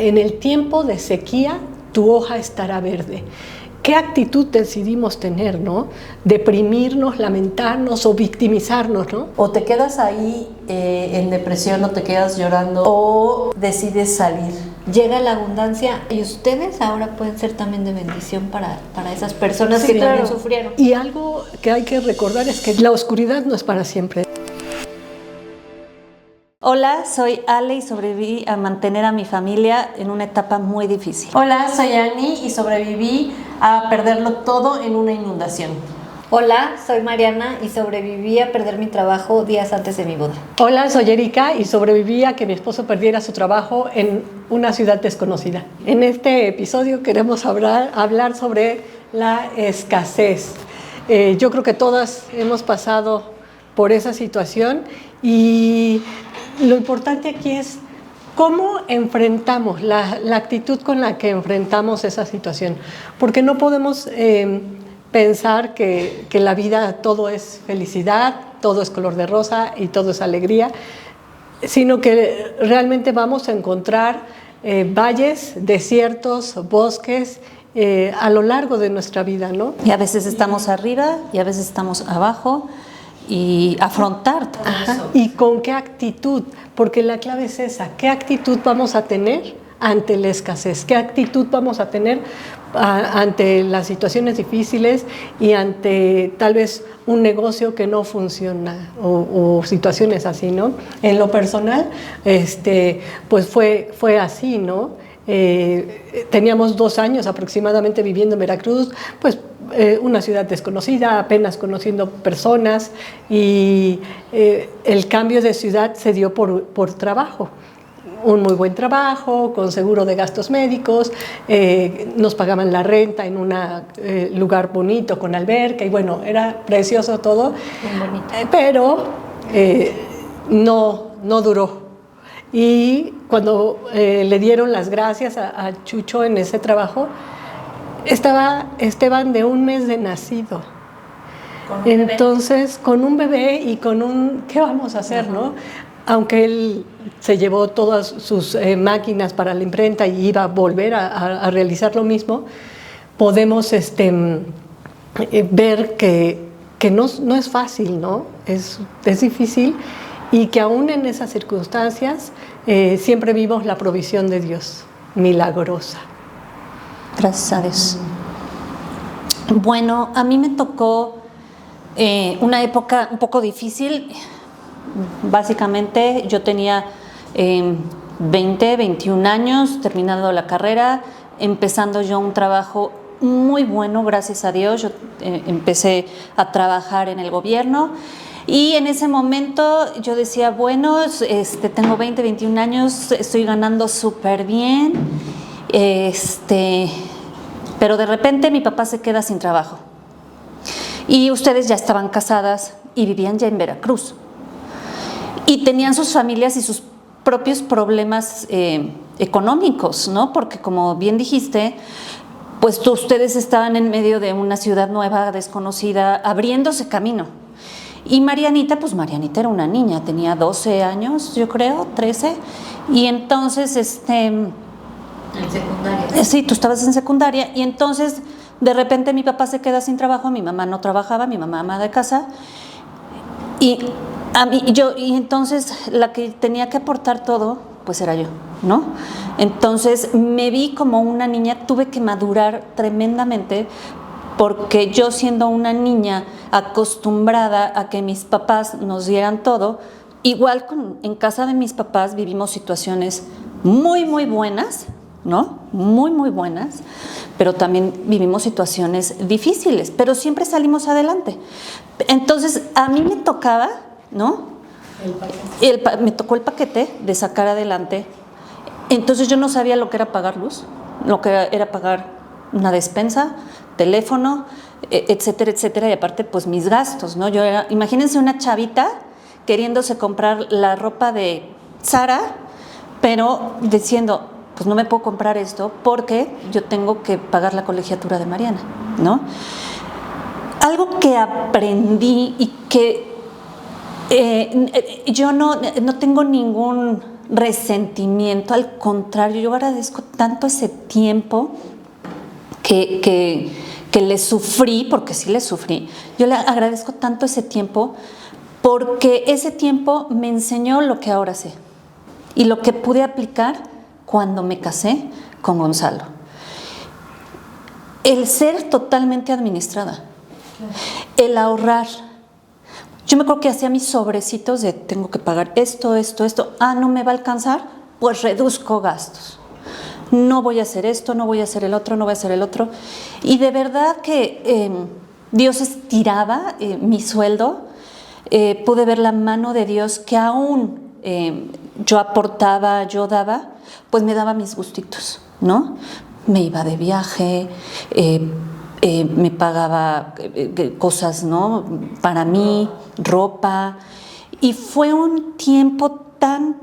en el tiempo de sequía tu hoja estará verde. ¿Qué actitud decidimos tener, no? Deprimirnos, lamentarnos o victimizarnos, ¿no? O te quedas ahí en depresión, o te quedas llorando, o decides salir. Llega la abundancia y ustedes ahora pueden ser también de bendición para esas personas que también sufrieron. Y algo que hay que recordar es que la oscuridad no es para siempre. Hola, soy Ale y sobreviví a mantener a mi familia en una etapa muy difícil. Hola, soy Ani y sobreviví a perderlo todo en una inundación. Hola, soy Mariana y sobreviví a perder mi trabajo días antes de mi boda. Hola, soy Erika y sobreviví a que mi esposo perdiera su trabajo en una ciudad desconocida. En este episodio queremos hablar sobre la escasez. Yo creo que todas hemos pasado por esa situación y lo importante aquí es cómo enfrentamos, la actitud con la que enfrentamos esa situación. Porque no podemos pensar que la vida todo es felicidad, todo es color de rosa y todo es alegría, sino que realmente vamos a encontrar valles, desiertos, bosques a lo largo de nuestra vida, ¿no? Y a veces estamos arriba y a veces estamos abajo. Y afrontar todo eso. ¿Y con qué actitud? Porque la clave es esa, ¿qué actitud vamos a tener ante la escasez? ¿Qué actitud vamos a tener ante las situaciones difíciles y ante tal vez un negocio que no funciona o situaciones así, ¿no? En lo personal, pues fue así, ¿no? Teníamos 2 años aproximadamente viviendo en Veracruz, pues una ciudad desconocida, apenas conociendo personas, y el cambio de ciudad se dio por trabajo. Un muy buen trabajo, con seguro de gastos médicos, nos pagaban la renta en un lugar bonito con alberca y bueno, era precioso todo, pero no duró. Y cuando le dieron las gracias a Chucho en ese trabajo, estaba Esteban de 1 mes de nacido. Entonces, con un bebé y con ¿qué vamos a hacer, no? Aunque él se llevó todas sus máquinas para la imprenta y iba a volver a realizar lo mismo, podemos ver que no es fácil, ¿no? Es difícil, y que aún en esas circunstancias siempre vimos la provisión de Dios, milagrosa. Gracias a Dios. Bueno, a mí me tocó una época un poco difícil. Básicamente yo tenía 20, 21 años, terminando la carrera, empezando yo un trabajo muy bueno, gracias a Dios. Yo empecé a trabajar en el gobierno y en ese momento yo decía, bueno, tengo 20, 21 años, estoy ganando súper bien, pero de repente mi papá se queda sin trabajo y ustedes ya estaban casadas y vivían ya en Veracruz y tenían sus familias y sus propios problemas económicos, ¿no? Porque como bien dijiste, pues ustedes estaban en medio de una ciudad nueva, desconocida, abriéndose camino. Y Marianita, pues Marianita era una niña, tenía 12 años, yo creo, 13, y entonces, En secundaria. Sí, tú estabas en secundaria, y entonces, de repente mi papá se queda sin trabajo, mi mamá no trabajaba, mi mamá ama de casa, y entonces la que tenía que aportar todo, pues era yo, ¿no? Entonces me vi como una niña, tuve que madurar tremendamente, porque yo siendo una niña acostumbrada a que mis papás nos dieran todo, igual en casa de mis papás vivimos situaciones muy, muy buenas, ¿no? Muy, muy buenas, pero también vivimos situaciones difíciles, pero siempre salimos adelante. Entonces a mí me tocaba, ¿no? Me tocó el paquete de sacar adelante. Entonces yo no sabía lo que era pagar luz, lo que era pagar una despensa, teléfono, etcétera, etcétera, y aparte pues mis gastos, ¿no? Imagínense una chavita queriéndose comprar la ropa de Zara, pero diciendo, pues no me puedo comprar esto porque yo tengo que pagar la colegiatura de Mariana, ¿no? Algo que aprendí y que yo no tengo ningún resentimiento, al contrario, yo agradezco tanto ese tiempo que le sufrí, porque sí le sufrí, yo le agradezco tanto ese tiempo porque ese tiempo me enseñó lo que ahora sé y lo que pude aplicar cuando me casé con Gonzalo. El ser totalmente administrada, el ahorrar. Yo me acuerdo que hacía mis sobrecitos de tengo que pagar esto, no me va a alcanzar, pues reduzco gastos. No voy a hacer esto, no voy a hacer el otro, no voy a hacer el otro. Y de verdad que Dios estiraba mi sueldo. Pude ver la mano de Dios que aún yo aportaba, yo daba, pues me daba mis gustitos, ¿no? Me iba de viaje, me pagaba cosas, ¿no? Para mí, ropa. Y fue un tiempo tan...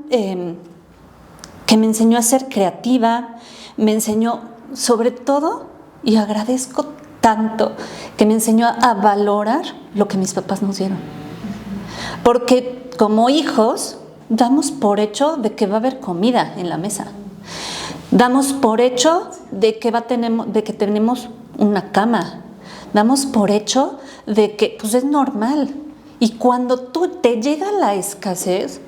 que me enseñó a ser creativa, me enseñó sobre todo, y agradezco tanto, que me enseñó a valorar lo que mis papás nos dieron. Porque como hijos damos por hecho de que va a haber comida en la mesa. Damos por hecho de que tenemos una cama. Damos por hecho de que pues es normal. Y cuando te llega la escasez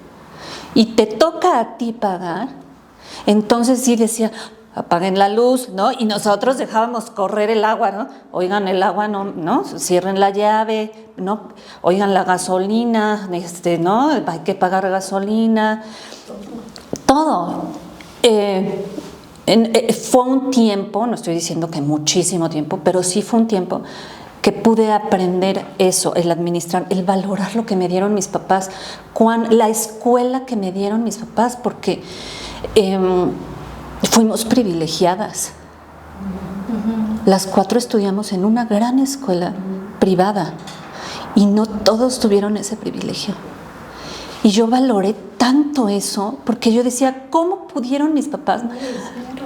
y te toca a ti pagar, entonces sí decía, apaguen la luz, ¿no? Y nosotros dejábamos correr el agua, ¿no? Oigan, el agua no, cierren la llave, ¿no? Oigan, la gasolina, ¿no? Hay que pagar gasolina. Todo. Fue un tiempo, no estoy diciendo que muchísimo tiempo, pero sí fue un tiempo que pude aprender eso, el administrar, el valorar lo que me dieron mis papás, la escuela que me dieron mis papás, porque fuimos privilegiadas. Las 4 estudiamos en una gran escuela privada y no todos tuvieron ese privilegio. Y yo valoré tanto eso porque yo decía, ¿cómo pudieron mis papás?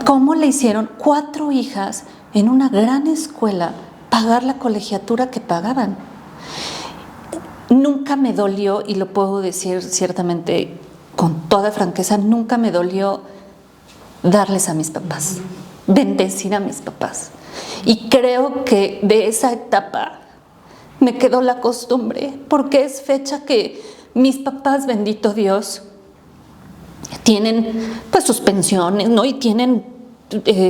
¿Cómo le hicieron 4 hijas en una gran escuela pagar la colegiatura que pagaban? Nunca me dolió, y lo puedo decir ciertamente con toda franqueza, nunca me dolió darles a mis papás, bendecir a mis papás. Y creo que de esa etapa me quedó la costumbre, porque es fecha que mis papás, bendito Dios, tienen pues sus pensiones, ¿no? Y tienen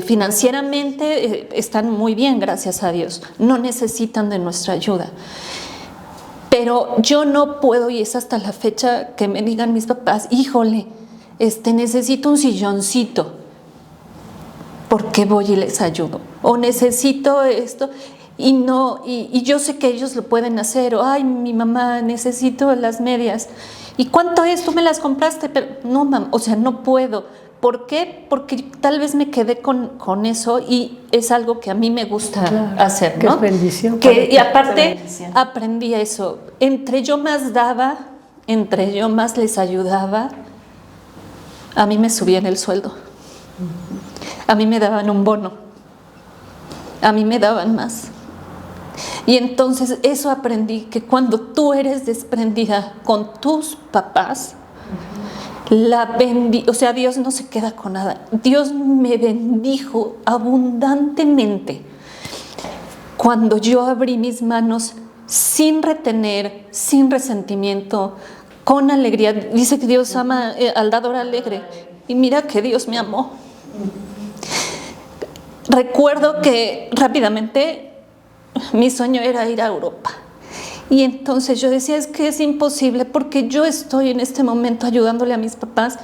financieramente están muy bien, gracias a Dios, no necesitan de nuestra ayuda. Pero yo no puedo, y es hasta la fecha que me digan mis papás, híjole, necesito un silloncito, porque voy y les ayudo, o necesito esto, y yo sé que ellos lo pueden hacer, o ay, mi mamá, necesito las medias, ¿y cuánto es? Tú me las compraste, pero no, mamá, o sea, no puedo. ¿Por qué? Porque tal vez me quedé con eso, y es algo que a mí me gusta hacer, ¿no? Que es bendición. Y aparte aprendí eso. Entre yo más daba, entre yo más les ayudaba, a mí me subían el sueldo. A mí me daban un bono. A mí me daban más. Y entonces eso aprendí, que cuando tú eres desprendida con tus papás, o sea, Dios no se queda con nada. Dios me bendijo abundantemente cuando yo abrí mis manos sin retener, sin resentimiento, con alegría. Dice que Dios ama al dador alegre, y mira que Dios me amó. Recuerdo que rápidamente mi sueño era ir a Europa. Y entonces yo decía, es que es imposible, porque yo estoy en este momento ayudándole a mis papás,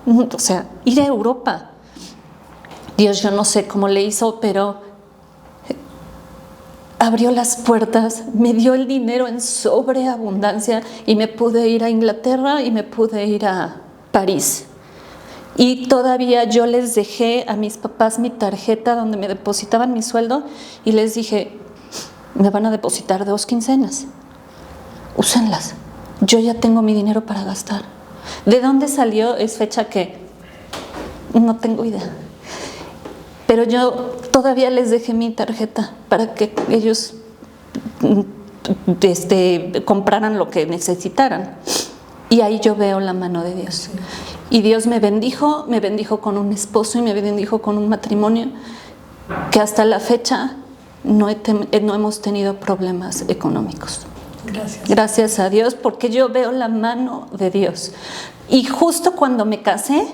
o sea, ir a Europa. Dios, yo no sé cómo le hizo, pero abrió las puertas, me dio el dinero en sobreabundancia, y me pude ir a Inglaterra y me pude ir a París. Y todavía yo les dejé a mis papás mi tarjeta donde me depositaban mi sueldo, y les dije, me van a depositar 2 quincenas. Úsenlas. Yo ya tengo mi dinero para gastar. ¿De dónde salió? Es fecha que no tengo idea. Pero yo todavía les dejé mi tarjeta para que ellos compraran lo que necesitaran. Y ahí yo veo la mano de Dios. Y Dios me bendijo con un esposo y me bendijo con un matrimonio que hasta la fecha no hemos tenido problemas económicos. Gracias. Gracias a Dios, porque yo veo la mano de Dios. Y justo cuando me casé,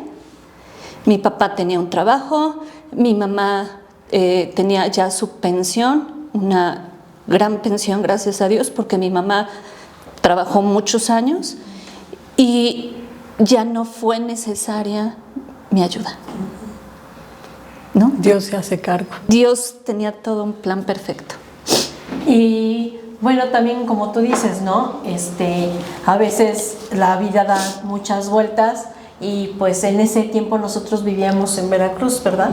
mi papá tenía un trabajo, mi mamá tenía ya su pensión, una gran pensión, gracias a Dios, porque mi mamá trabajó muchos años y ya no fue necesaria mi ayuda, ¿no? Dios se hace cargo. Dios tenía todo un plan perfecto. Y bueno, también como tú dices, ¿no? A veces la vida da muchas vueltas y pues en ese tiempo nosotros vivíamos en Veracruz, ¿verdad?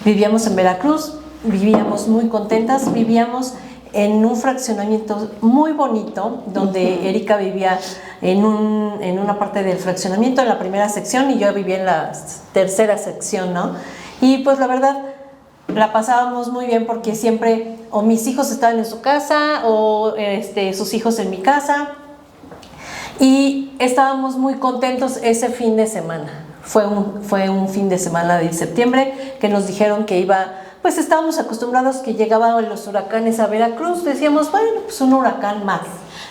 Vivíamos en Veracruz, vivíamos muy contentas, vivíamos en un fraccionamiento muy bonito, donde Erika vivía en una parte del fraccionamiento, en la primera sección, y yo vivía en la tercera sección, ¿no? Y pues la verdad, la pasábamos muy bien porque siempre o mis hijos estaban en su casa o sus hijos en mi casa, y estábamos muy contentos ese fin de semana. Fue un fin de semana de septiembre que nos dijeron que pues estábamos acostumbrados que llegaban los huracanes a Veracruz. Decíamos, bueno, pues un huracán más,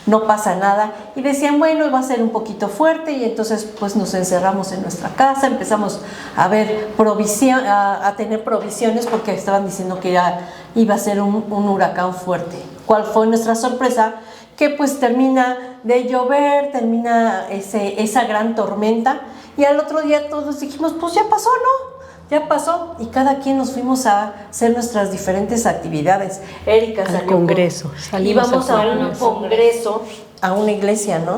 no pasa nada. Y decían, bueno, va a ser un poquito fuerte, y entonces pues nos encerramos en nuestra casa, empezamos a ver a tener provisiones porque estaban diciendo que iba a ser un huracán fuerte. ¿Cuál fue nuestra sorpresa? Que pues termina de llover, termina esa gran tormenta, y al otro día todos dijimos, pues ya pasó, ¿no? Ya pasó, y cada quien nos fuimos a hacer nuestras diferentes actividades. Erika salió al congreso. Íbamos a un congreso, a una iglesia, ¿no?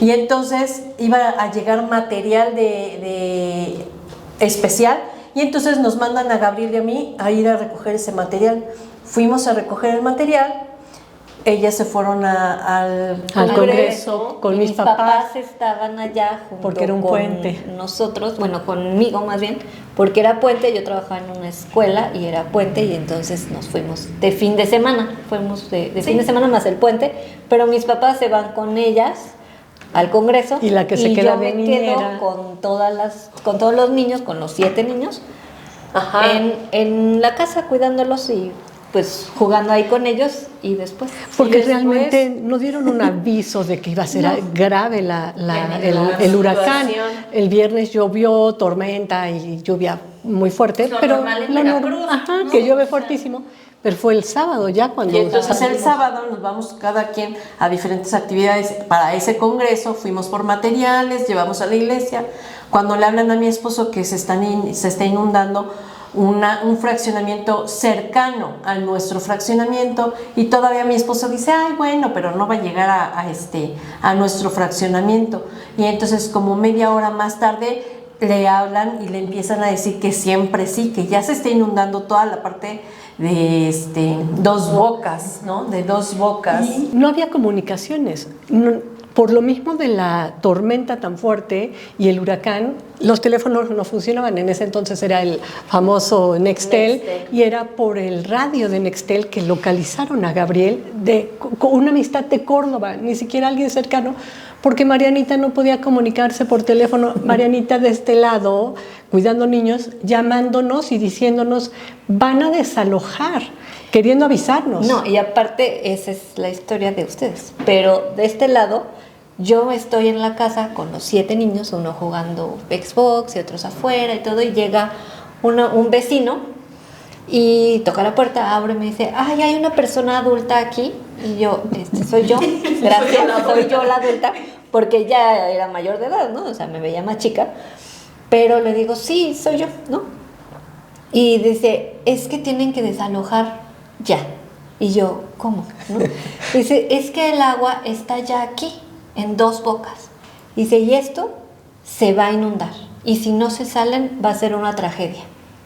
Y entonces iba a llegar material de especial, y entonces nos mandan a Gabriel y a mí a ir a recoger ese material. Fuimos a recoger el material. Ellas se fueron al congreso con mis papás. Estaban allá junto porque era un con puente. Nosotros, bueno, conmigo más bien, porque era puente. Yo trabajaba en una escuela y era puente, y entonces nos fuimos de fin de semana. Fuimos de fin de semana más el puente, pero mis papás se van con ellas al congreso, y la que se queda yo de me niñera quedo con todos los niños, con los 7 niños, en la casa cuidándolos y pues jugando ahí con ellos. Y después porque realmente nos dieron un aviso de que iba a ser grave el huracán. El viernes llovió, tormenta y lluvia muy fuerte, pero que llueve fuertísimo. Pero fue el sábado ya cuando... Y entonces el sábado nos vamos cada quien a diferentes actividades para ese congreso. Fuimos por materiales, llevamos a la iglesia. Cuando le hablan a mi esposo que se está inundando un fraccionamiento cercano a nuestro fraccionamiento, y todavía mi esposo dice, ay, bueno, pero no va a llegar a nuestro fraccionamiento. Y entonces como media hora más tarde le hablan y le empiezan a decir que siempre sí, que ya se está inundando toda la parte de Dos Bocas, ¿no? De Dos Bocas. Y no había comunicaciones. Por lo mismo de la tormenta tan fuerte y el huracán, los teléfonos no funcionaban. En ese entonces era el famoso Nextel, y era por el radio de Nextel que localizaron a Gabriel, con una amistad de Córdoba, ni siquiera alguien cercano, porque Marianita no podía comunicarse por teléfono. Marianita de este lado, cuidando niños, llamándonos y diciéndonos, van a desalojar, queriendo avisarnos. No, y aparte esa es la historia de ustedes, pero de este lado yo estoy en la casa con los 7 niños, uno jugando Xbox y otros afuera y todo, y llega un vecino y toca la puerta, abre y me dice, ay, hay una persona adulta aquí, y yo, soy yo, gracias, soy yo la adulta, porque ya era mayor de edad, ¿no? O sea, me veía más chica, pero le digo, sí, soy yo, ¿no? Y dice, es que tienen que desalojar ya. Y yo, ¿cómo? ¿No? Dice, es que el agua está ya aquí, en Dos Bocas. Dice, y esto se va a inundar. Y si no se salen, va a ser una tragedia.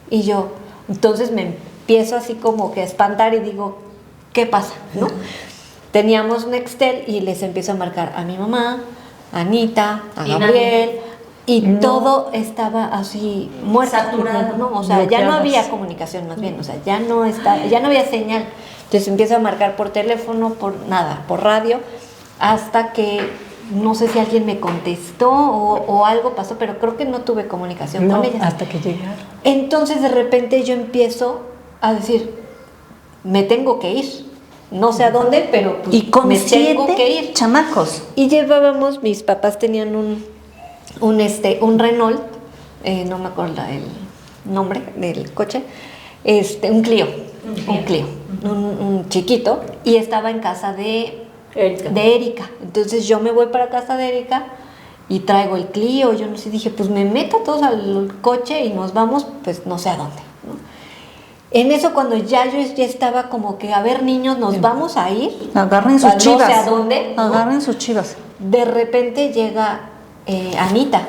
Y yo, entonces me empiezo así como que a espantar y digo, ¿qué pasa? ¿No? Teníamos Nextel y les empiezo a marcar a mi mamá, a Anita, a Gabriel, y todo estaba así muerto, saturado, ¿no? O sea, ya no había comunicación, más bien, o sea, ya no había señal. Entonces empiezo a marcar por teléfono, por radio, hasta que no sé si alguien me contestó o algo pasó, pero creo que no tuve comunicación con ellas. Hasta que llegaron. Entonces de repente yo empiezo a decir, me tengo que ir. No sé a dónde, pero pues, Y con me tengo 7 que ir. chamacos. Y llevábamos, mis papás tenían un Renault, no me acuerdo el nombre del coche, un Clio, un chiquito, y estaba en casa de Erika. Entonces yo me voy para casa de Erika y traigo el Clio, yo no sé, dije, pues me meto todos al coche y nos vamos, pues no sé a dónde, ¿no? En eso cuando yo ya estaba como que, a ver niños, nos vamos a ir. Agarren sus chivas. No sé a dónde. ¿no? Agarren sus chivas. De repente llega Anita.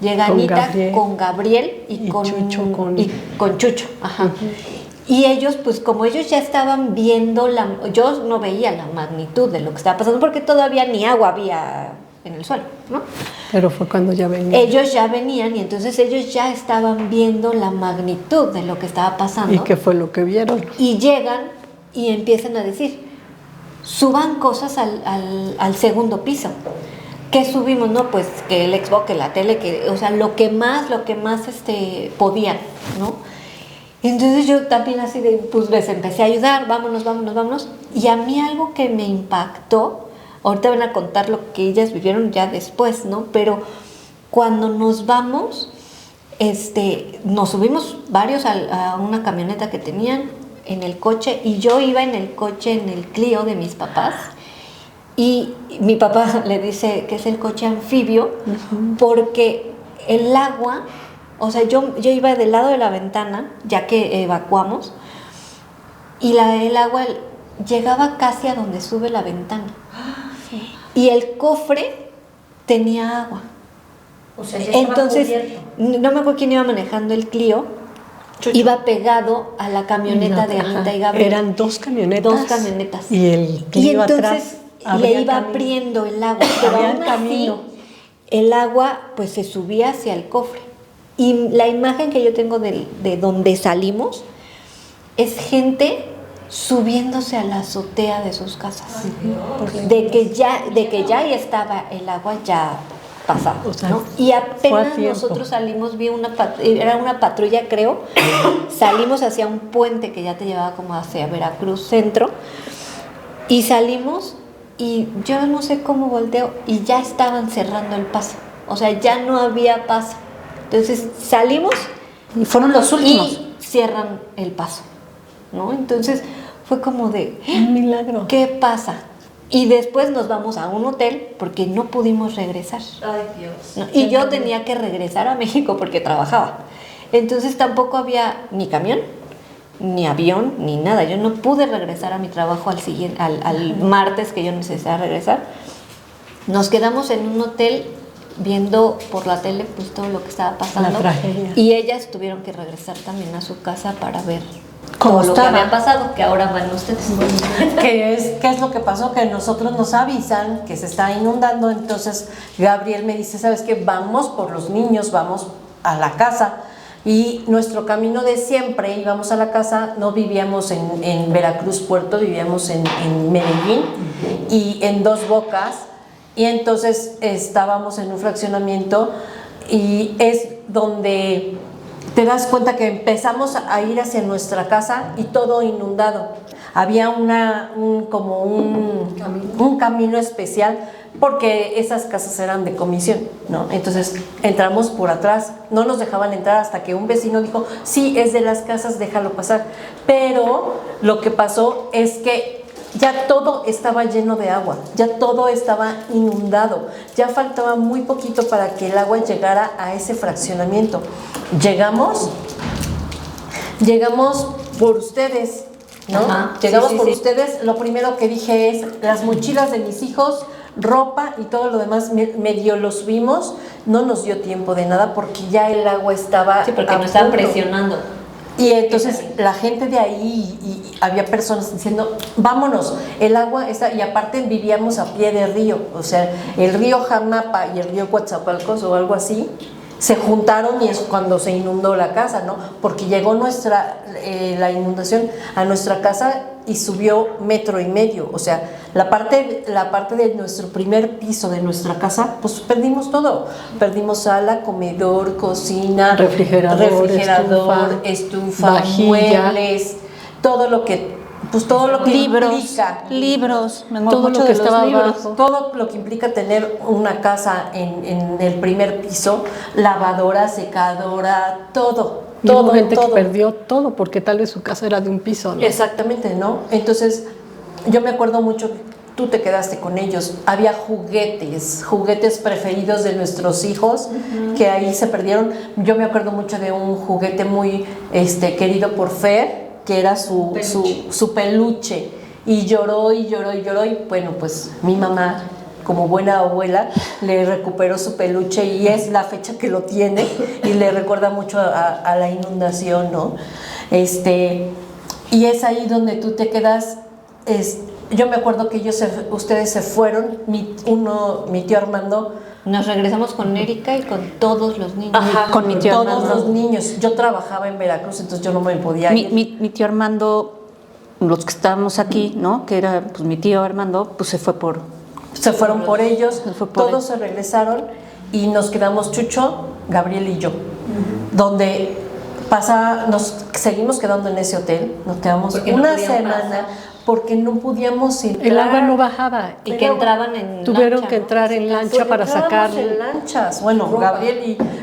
Llega Con Anita Gabriel. con Gabriel y con Chucho. Ajá. Y ellos, pues como ellos ya estaban viendo, yo no veía la magnitud de lo que estaba pasando porque todavía ni agua había en el suelo, ¿no? Pero fue cuando ya venían. Ellos ya venían y entonces ellos ya estaban viendo la magnitud de lo que estaba pasando. ¿Y qué fue lo que vieron? Y llegan y empiezan a decir, suban cosas al segundo piso. ¿Qué subimos? No, pues que el Xbox, que la tele, que, o sea, lo que más podían, ¿no? Entonces yo también así de, pues les empecé a ayudar, vámonos. Y a mí algo que me impactó, ahorita van a contar lo que ellas vivieron ya después, ¿no? Pero cuando nos vamos, nos subimos varios a una camioneta que tenían en el coche, y yo iba en el coche, en el Clio de mis papás, y mi papá le dice que es el coche anfibio, porque el agua, o sea, yo iba del lado de la ventana, ya que evacuamos, y el agua llegaba casi a donde sube la ventana. Y el cofre tenía agua. O sea, ya entonces, estaba no me acuerdo quién iba manejando el Clio, iba pegado a la camioneta de Anita y Gabriel. Eran 2 camionetas. 2 camionetas. Y el Clio atrás. Le iba abriendo el agua, pero Había aún camino. así, el agua pues se subía hacia el cofre. Y la imagen que yo tengo de donde salimos es gente subiéndose a la azotea de sus casas. De que ya estaba el agua ya pasada, O sea, ¿no? Y fue a apenas tiempo. nosotros salimos, era una patrulla, creo, salimos hacia un puente que ya te llevaba como hacia Veracruz Centro, y salimos, y yo no sé cómo volteo, y ya estaban cerrando el paso, o sea, ya no había paso. Entonces salimos Y fueron los últimos. y cierran el paso, ¿no? Entonces fue como de, Un milagro. ¿qué pasa? Y después nos vamos a un hotel porque no pudimos regresar. Ay, Dios. ¿no? Y yo tenía que regresar a México porque trabajaba. Entonces tampoco había ni camión, ni avión, ni nada. Yo no pude regresar a mi trabajo al martes que yo necesitaba regresar. Nos quedamos en un hotel viendo por la tele pues todo lo que estaba pasando. La tragedia. Y ellas tuvieron que regresar también a su casa para ver ¿Cómo todo lo que estaba? había pasado, que ahora van ustedes. ¿Qué es lo que pasó? Que nosotros nos avisan que se está inundando, entonces Gabriel me dice, ¿sabes qué? Vamos por los niños, vamos a la casa. Y nuestro camino de siempre, íbamos a la casa, no vivíamos en Veracruz Puerto, vivíamos en Medellín y en Dos Bocas, y entonces estábamos en un fraccionamiento y es donde te das cuenta que empezamos a ir hacia nuestra casa y todo inundado. Había un camino especial porque esas casas eran de comisión, ¿no? Entonces entramos por atrás, no nos dejaban entrar hasta que un vecino dijo, sí, es de las casas, déjalo pasar. Pero lo que pasó es que ya todo estaba lleno de agua, ya todo estaba inundado, ya faltaba muy poquito para que el agua llegara a ese fraccionamiento. Llegamos por ustedes, ¿no? Ajá, Llegamos sí, por sí. ustedes, lo primero que dije es las mochilas de mis hijos, ropa y todo lo demás medio lo subimos, no nos dio tiempo de nada porque ya el agua estaba Sí, porque a nos estaban punto. presionando. Y entonces la gente de ahí, y había personas diciendo, vámonos, el agua está, y aparte vivíamos a pie de río, o sea, el río Jamapa y el río Coatzacoalcos o algo así, se juntaron y es cuando se inundó la casa, ¿no? Porque llegó la inundación a nuestra casa y subió 1.5 metros. O sea, la parte de nuestro primer piso de nuestra casa, pues perdimos todo. Perdimos sala, comedor, cocina, refrigerador, estufa, vajilla, muebles, todo lo que implica. Libros, me todo mucho lo que de los estaba libros. abajo. Todo lo que implica tener una casa en el primer piso, lavadora, secadora, todo. Y hubo Todo, gente todo. que perdió todo porque tal vez su casa era de un piso, ¿no? Exactamente, ¿no? Entonces, yo me acuerdo mucho que tú te quedaste con ellos. Había juguetes preferidos de nuestros hijos que ahí se perdieron. Yo me acuerdo mucho de un juguete muy querido por Fer, que era su peluche. Y lloró y lloró y lloró. Y bueno, pues mi mamá, como buena abuela, le recuperó su peluche y es la fecha que lo tiene y le recuerda mucho a la inundación, ¿no? Y es ahí donde tú te quedas. Yo me acuerdo que ustedes se fueron, mi tío Armando. Nos regresamos con Erika y con todos los niños. Ajá, con mi tío todos Armando. los niños. Yo trabajaba en Veracruz, entonces yo no me podía ir. Mi tío Armando, los que estábamos aquí, ¿no? Que era pues mi tío Armando, pues se fueron por ellos, todos se regresaron y nos quedamos Chucho, Gabriel y yo, donde nos seguimos quedando en ese hotel, nos quedamos una semana porque no podíamos entrar. El agua no bajaba. Y que entraban en Tuvieron lancha, que ¿no? entrar en lancha Pues para sacar. entrábamos en lanchas. Bueno,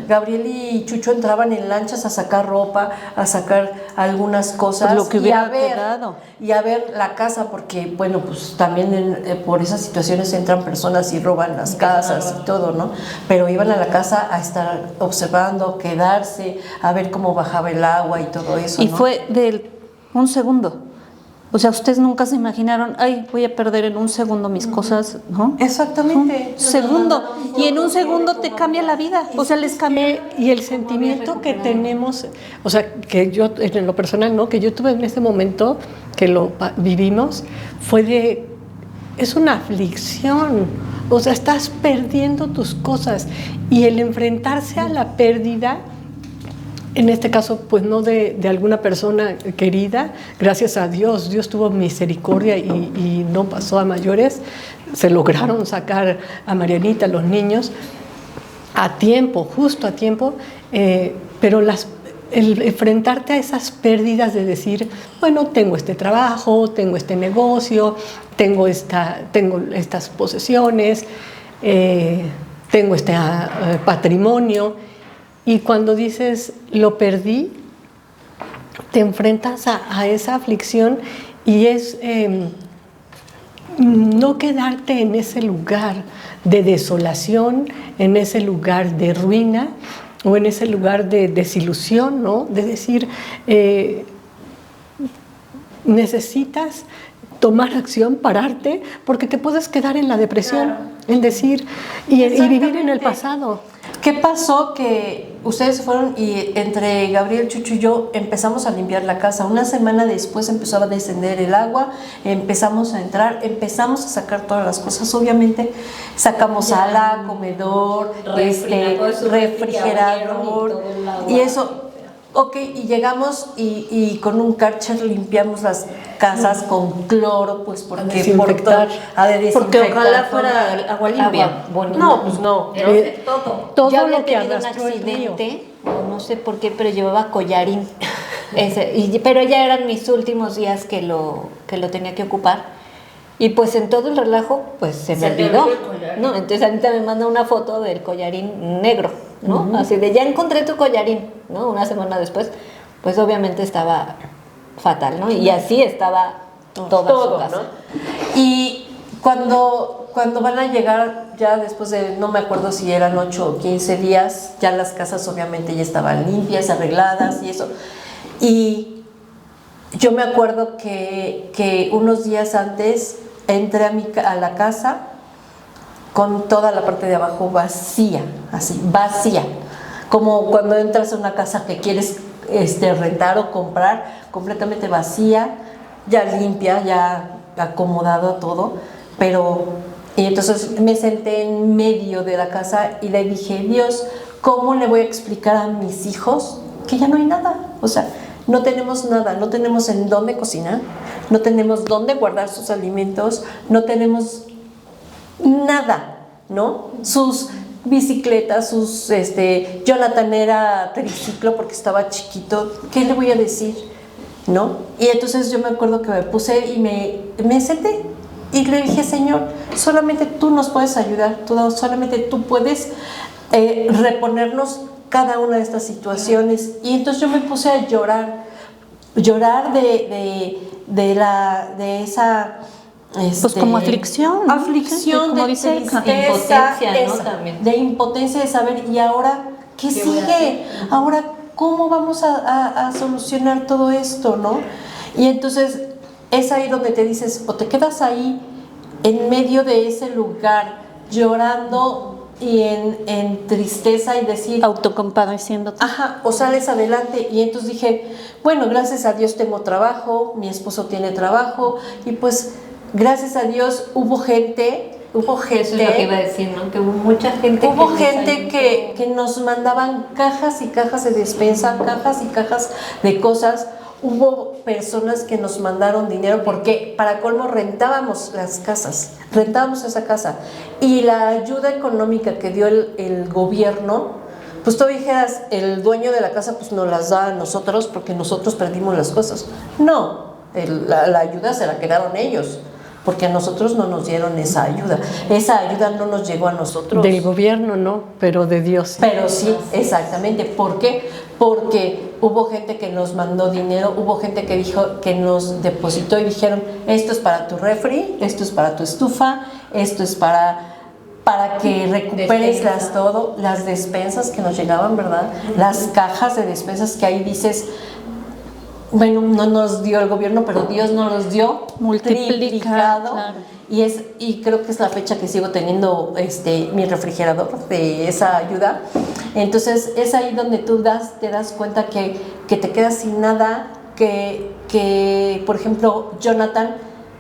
Gabriel y Chucho entraban en lanchas a sacar ropa, a sacar algunas cosas. Pues lo que hubiera y quedado. Y a ver la casa, porque, bueno, pues también por esas situaciones entran personas y roban las casas y todo, ¿no? Pero iban a la casa a estar observando, quedarse, a ver cómo bajaba el agua y todo eso, Y ¿no? fue de un segundo. O sea, ustedes nunca se imaginaron, ay, voy a perder en un segundo mis cosas, ¿no? Exactamente. Un segundo. Y en un segundo te cambia la vida. O sea, les cambia. Y el sentimiento que tenemos, o sea, que yo en lo personal, ¿no? Que yo tuve en ese momento que lo vivimos, es una aflicción. O sea, estás perdiendo tus cosas y el enfrentarse a la pérdida, en este caso, pues no de alguna persona querida, gracias a Dios, Dios tuvo misericordia y no pasó a mayores, se lograron sacar a Marianita, a los niños, a tiempo, justo a tiempo, pero el enfrentarte a esas pérdidas de decir, bueno, tengo este trabajo, tengo este negocio, tengo estas posesiones, tengo este patrimonio. Y cuando dices, lo perdí, te enfrentas a esa aflicción y es no quedarte en ese lugar de desolación, en ese lugar de ruina o en ese lugar de desilusión, ¿no? De decir, necesitas tomar acción, pararte, porque te puedes quedar en la depresión, en decir, y vivir en el pasado. ¿Qué pasó? Que ustedes se fueron y entre Gabriel, Chucho y yo empezamos a limpiar la casa. Una semana después empezó a descender el agua, empezamos a entrar, empezamos a sacar todas las cosas. Obviamente sacamos sala, comedor, refrigerador y eso. Ok, y llegamos y con un Karcher limpiamos las casas con cloro, pues porque Porque ojalá fuera agua limpia. No, pues no. Todo Yo había lo que tenido un arrastró el río. accidente, no sé por qué, pero llevaba collarín. Pero ya eran mis últimos días que lo tenía que ocupar. Y pues en todo el relajo, pues se me olvidó, ¿no? Entonces Anita me manda una foto del collarín negro, ¿no? Así de, ya encontré tu collarín, ¿no? Una semana después, pues obviamente estaba fatal, ¿no? Y así estaba toda su casa. ¿no? Y cuando van a llegar, ya después de, no me acuerdo si eran 8 o 15 días, ya las casas obviamente ya estaban limpias, arregladas y eso. Y yo me acuerdo que unos días antes entré a la casa con toda la parte de abajo vacía, así, vacía. Como cuando entras a una casa que quieres rentar o comprar, completamente vacía, ya limpia, ya acomodado todo, y entonces me senté en medio de la casa y le dije, Dios, ¿cómo le voy a explicar a mis hijos que ya no hay nada? O sea, no tenemos nada, no tenemos en dónde cocinar, no tenemos dónde guardar sus alimentos, no tenemos nada, ¿no? Sus bicicletas, Jonathan era triciclo porque estaba chiquito, ¿qué le voy a decir? ¿No? Y entonces yo me acuerdo que me puse y me senté y le dije, Señor, solamente tú nos puedes ayudar, solamente tú puedes reponernos cada una de estas situaciones. Y entonces yo me puse a llorar de esa pues como aflicción, ¿no? aflicción, como de dice, impotencia, ¿no? esa, También. de impotencia de saber, ¿y ahora qué sigue? Ahora, ¿cómo vamos a solucionar todo esto, no? Y entonces es ahí donde te dices, o te quedas ahí en medio de ese lugar llorando y en tristeza y decir, autocompadeciéndote. ajá, o sales adelante. Y entonces dije, bueno, gracias a Dios tengo trabajo, mi esposo tiene trabajo, y pues gracias a Dios hubo gente. Eso es lo que iba a decir, ¿no? Que hubo mucha gente. Hubo nos gente ayudó. que nos mandaban cajas y cajas de despensa, cajas y cajas de cosas. Hubo personas que nos mandaron dinero porque para colmo rentábamos esa casa. Y la ayuda económica que dio el gobierno, pues tú dijeras, el dueño de la casa pues nos las da a nosotros porque nosotros perdimos las cosas. No, la ayuda se la quedaron ellos, porque a nosotros no nos dieron esa ayuda. Esa ayuda no nos llegó a nosotros. Del gobierno no, pero de Dios sí. Pero sí, exactamente. ¿Por qué? Porque hubo gente que nos mandó dinero, hubo gente que dijo, que nos depositó y dijeron, esto es para tu refri, esto es para tu estufa, esto es para que recuperes las despensas que nos llegaban, ¿verdad? Las cajas de despensas que ahí dices, bueno, no nos dio el gobierno, pero Dios nos los dio multiplicado. Claro. Y creo que es la fecha que sigo teniendo mi refrigerador de esa ayuda. Entonces es ahí donde tú te das cuenta que te quedas sin nada, que por ejemplo Jonathan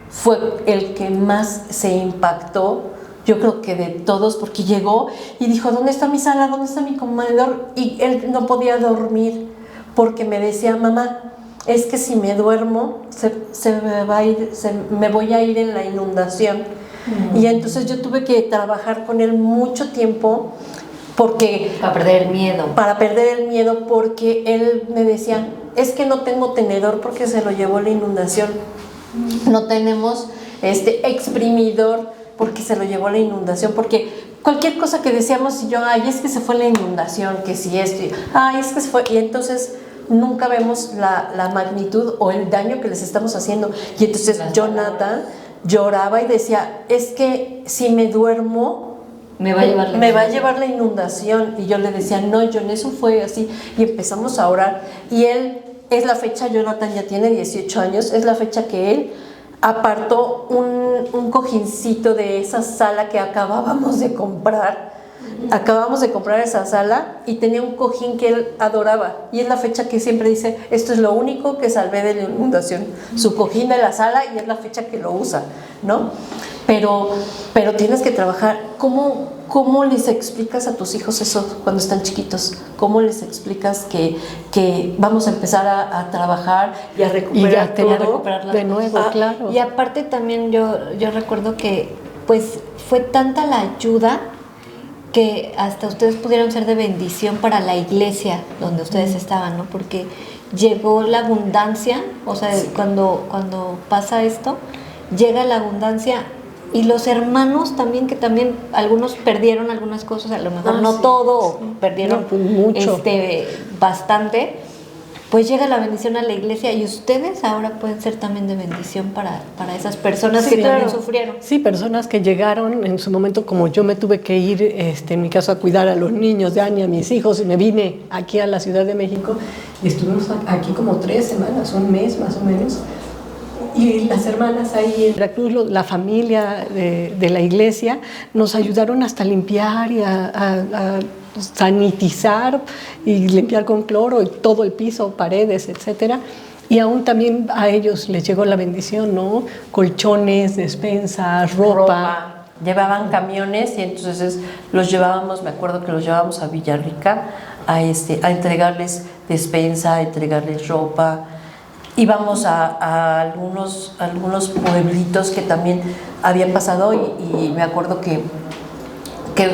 fue el que más se impactó, yo creo que de todos, porque llegó y dijo, ¿dónde está mi sala? ¿Dónde está mi comedor? Y él no podía dormir porque me decía, mamá, es que si me duermo me voy a ir en la inundación. Y entonces yo tuve que trabajar con él mucho tiempo para perder el miedo, porque él me decía, es que no tengo tenedor porque se lo llevó la inundación, no tenemos exprimidor porque se lo llevó la inundación, porque cualquier cosa que decíamos, y yo, ay, es que se fue la inundación, que si esto, ay, es que se fue, y entonces nunca vemos la magnitud o el daño que les estamos haciendo. Y entonces Jonathan lloraba y decía, es que si me duermo me va a llevar la inundación. Y yo le decía, no, John, eso fue así. Y empezamos a orar. Y él, es la fecha, Jonathan ya tiene 18 años, es la fecha que él apartó un cojincito de esa sala que acabábamos de comprar. Acabamos de comprar esa sala y tenía un cojín que él adoraba, y es la fecha que siempre dice, esto es lo único que salvé de la inundación, su cojín de la sala, y es la fecha que lo usa, ¿no? Pero tienes que trabajar. ¿Cómo les explicas a tus hijos eso cuando están chiquitos? ¿Cómo les explicas que vamos a empezar a trabajar y a recuperar de nuevo, claro. Y aparte también yo recuerdo que pues fue tanta la ayuda que hasta ustedes pudieron ser de bendición para la iglesia donde ustedes estaban, ¿no? Porque llegó la abundancia, o sea, sí. cuando pasa esto, llega la abundancia, y los hermanos también, que también algunos perdieron algunas cosas, a lo mejor no sí, todo, sí. Perdieron mucho. Bastante, pues llega la bendición a la iglesia, y ustedes ahora pueden ser también de bendición para esas personas que también sufrieron. Sí, personas que llegaron en su momento, como yo me tuve que ir, en mi caso, a cuidar a los niños de Ani, a mis hijos, y me vine aquí a la Ciudad de México, y estuvimos aquí como 3 semanas, un mes más o menos, y las hermanas ahí en Veracruz, la familia de la iglesia, nos ayudaron hasta a limpiar y a sanitizar y limpiar con cloro y todo el piso, paredes, etcétera. Y aún también a ellos les llegó la bendición, ¿no? Colchones, despensas, ropa. llevaban camiones y entonces los llevábamos, me acuerdo que los llevábamos a Villarrica a entregarles despensa, a entregarles ropa. Íbamos a algunos pueblitos que también habían pasado y me acuerdo que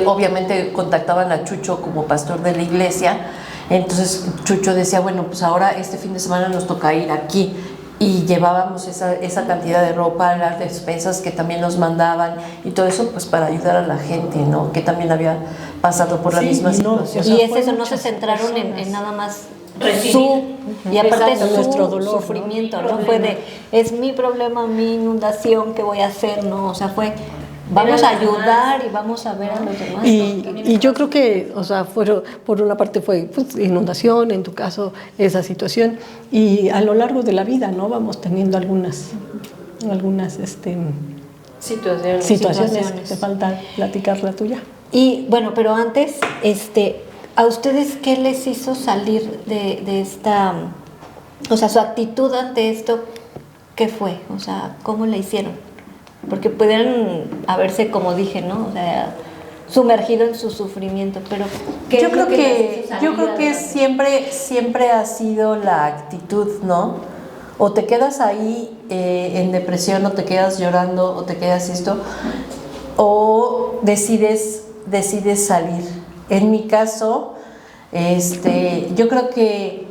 obviamente contactaban a Chucho como pastor de la iglesia. Entonces Chucho decía, bueno, pues ahora este fin de semana nos toca ir aquí, y llevábamos esa cantidad de ropa, las despensas que también nos mandaban y todo eso, pues para ayudar a la gente, ¿no? Que también había pasado por la misma situación. Y es eso, no se centraron en nada más y aparte de nuestro dolor, sufrimiento, ¿no? Fue de, es mi problema, mi inundación, ¿qué voy a hacer? No, o sea, fue, vamos a ayudar y vamos a ver a los demás. Y yo creo que, o sea, por una parte fue pues, inundación, en tu caso esa situación, y a lo largo de la vida, ¿no? Vamos teniendo algunas situaciones que te falta platicar la tuya. Y bueno, pero antes, ¿a ustedes qué les hizo salir de esta, o sea, su actitud ante esto, qué fue? O sea, ¿cómo la hicieron? Porque pudieran haberse, como dije, ¿no? O sea, sumergido en su sufrimiento, pero ¿qué Yo es lo creo les hizo que salir siempre ha sido la actitud, ¿no? O te quedas ahí en depresión, o te quedas llorando, o te quedas esto, o decides salir. En mi caso, yo creo que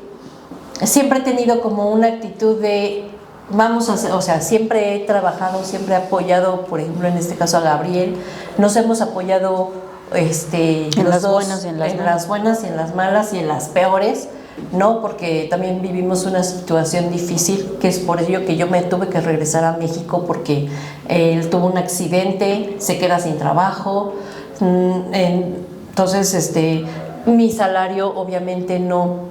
siempre he tenido como una actitud de vamos a hacer, o sea, siempre he trabajado, siempre he apoyado, por ejemplo, en este caso a Gabriel, nos hemos apoyado en las buenas y en las malas. las buenas y en las malas y en las peores, ¿no? Porque también vivimos una situación difícil, que es por ello que yo me tuve que regresar a México, porque él tuvo un accidente, se queda sin trabajo, entonces mi salario obviamente no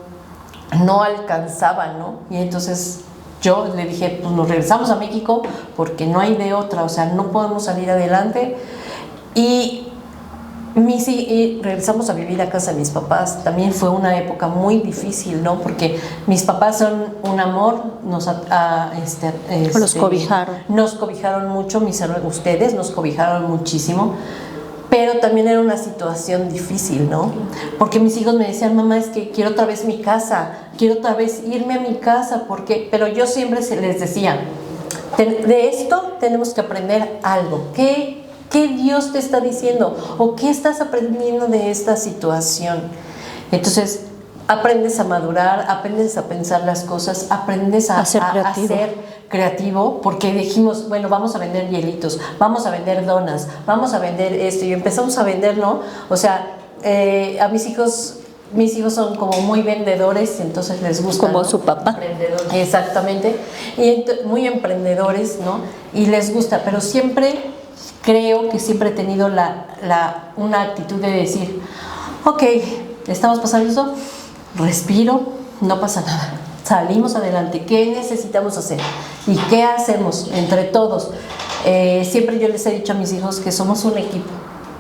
alcanzaba, ¿no? Y entonces yo le dije, pues nos regresamos a México porque no hay de otra, o sea, no podemos salir adelante. Y regresamos a vivir a casa de mis papás. También fue una época muy difícil, ¿no? Porque mis papás son un amor, los cobijaron. Nos cobijaron mucho, ustedes nos cobijaron muchísimo. Pero también era una situación difícil, ¿no? Porque mis hijos me decían, mamá, es que quiero otra vez mi casa, quiero otra vez irme a mi casa, porque, pero yo siempre les decía, de esto tenemos que aprender algo. ¿Qué Dios te está diciendo? ¿O qué estás aprendiendo de esta situación? Entonces, aprendes a madurar, aprendes a pensar las cosas, aprendes a ser creativo, porque dijimos, bueno, vamos a vender hielitos, vamos a vender donas, vamos a vender esto, y empezamos a vender, ¿no? O sea, a mis hijos son como muy vendedores, entonces les gusta, como, ¿no? Su papá. Exactamente, y muy emprendedores, ¿no? Y les gusta, pero creo que siempre he tenido una actitud de decir, ok, estamos pasando esto, respiro, no pasa nada, salimos adelante. ¿Qué necesitamos hacer? ¿Y qué hacemos entre todos? Siempre yo les he dicho a mis hijos que somos un equipo,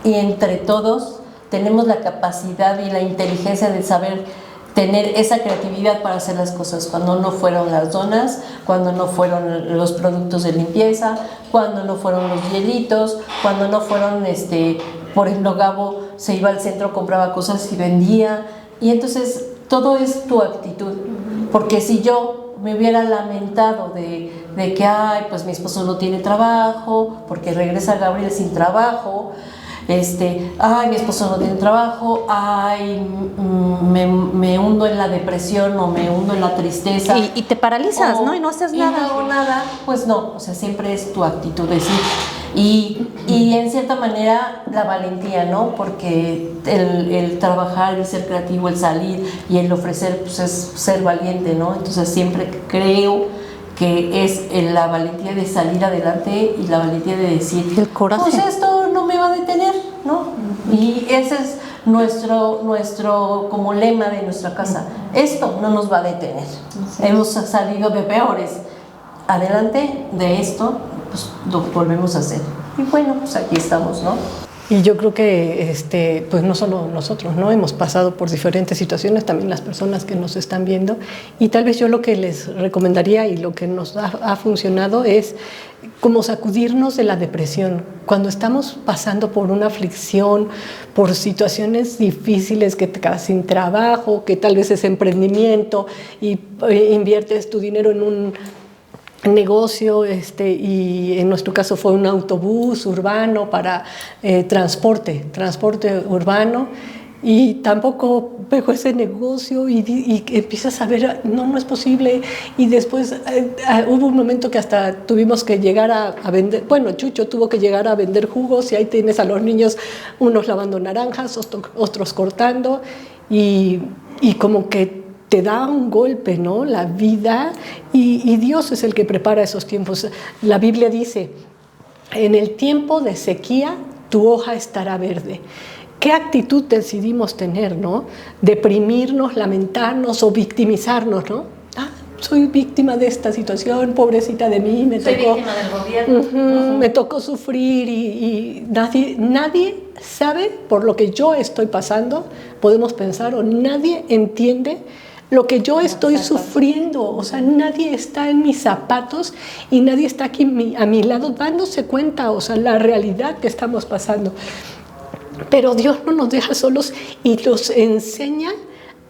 y entre todos tenemos la capacidad y la inteligencia de saber tener esa creatividad para hacer las cosas. Cuando no fueron las donas, cuando no fueron los productos de limpieza, cuando no fueron los hielitos, cuando no fueron, por ejemplo, Gabo se iba al centro, compraba cosas y vendía. Y entonces todo es tu actitud, porque si yo me hubiera lamentado de que, ay, pues mi esposo no tiene trabajo, porque regresa Gabriel sin trabajo, ay, mi esposo no tiene trabajo, ay, me hundo en la depresión o me hundo en la tristeza. Y te paralizas, ¿no? Y no haces nada. Y no hago nada, pues no, o sea, siempre es tu actitud, decir. Y en cierta manera la valentía, ¿no? Porque el trabajar, el ser creativo, el salir y el ofrecer, pues es ser valiente, ¿no? Entonces siempre creo que es la valentía de salir adelante y la valentía de decir, el coraje. Pues esto no me va a detener, ¿no? Y ese es nuestro como lema de nuestra casa, esto no nos va a detener. Hemos salido de peores, adelante de esto, pues lo volvemos a hacer. Y bueno, pues aquí estamos, ¿no? Y yo creo que pues no solo nosotros, ¿no? Hemos pasado por diferentes situaciones, también las personas que nos están viendo. Y tal vez yo lo que les recomendaría y lo que nos ha funcionado es como sacudirnos de la depresión. Cuando estamos pasando por una aflicción, por situaciones difíciles, que te quedas sin trabajo, que tal vez es emprendimiento y inviertes tu dinero en un negocio, y en nuestro caso fue un autobús urbano para transporte urbano, y tampoco pegó ese negocio y empiezas a ver, no es posible, y después hubo un momento que hasta tuvimos que llegar a vender, bueno, Chucho tuvo que llegar a vender jugos, y ahí tienes a los niños, unos lavando naranjas, otros cortando, y como que te da un golpe, ¿no? La vida, y Dios es el que prepara esos tiempos. La Biblia dice, en el tiempo de sequía tu hoja estará verde. ¿Qué actitud decidimos tener, no? Deprimirnos, lamentarnos o victimizarnos, ¿no? Soy víctima de esta situación, pobrecita de mí, Soy víctima del gobierno. Me tocó sufrir, y nadie sabe por lo que yo estoy pasando, podemos pensar, o nadie entiende lo que yo estoy sufriendo. O sea, nadie está en mis zapatos y nadie está aquí a mi lado dándose cuenta, o sea, la realidad que estamos pasando. Pero Dios no nos deja solos y nos enseña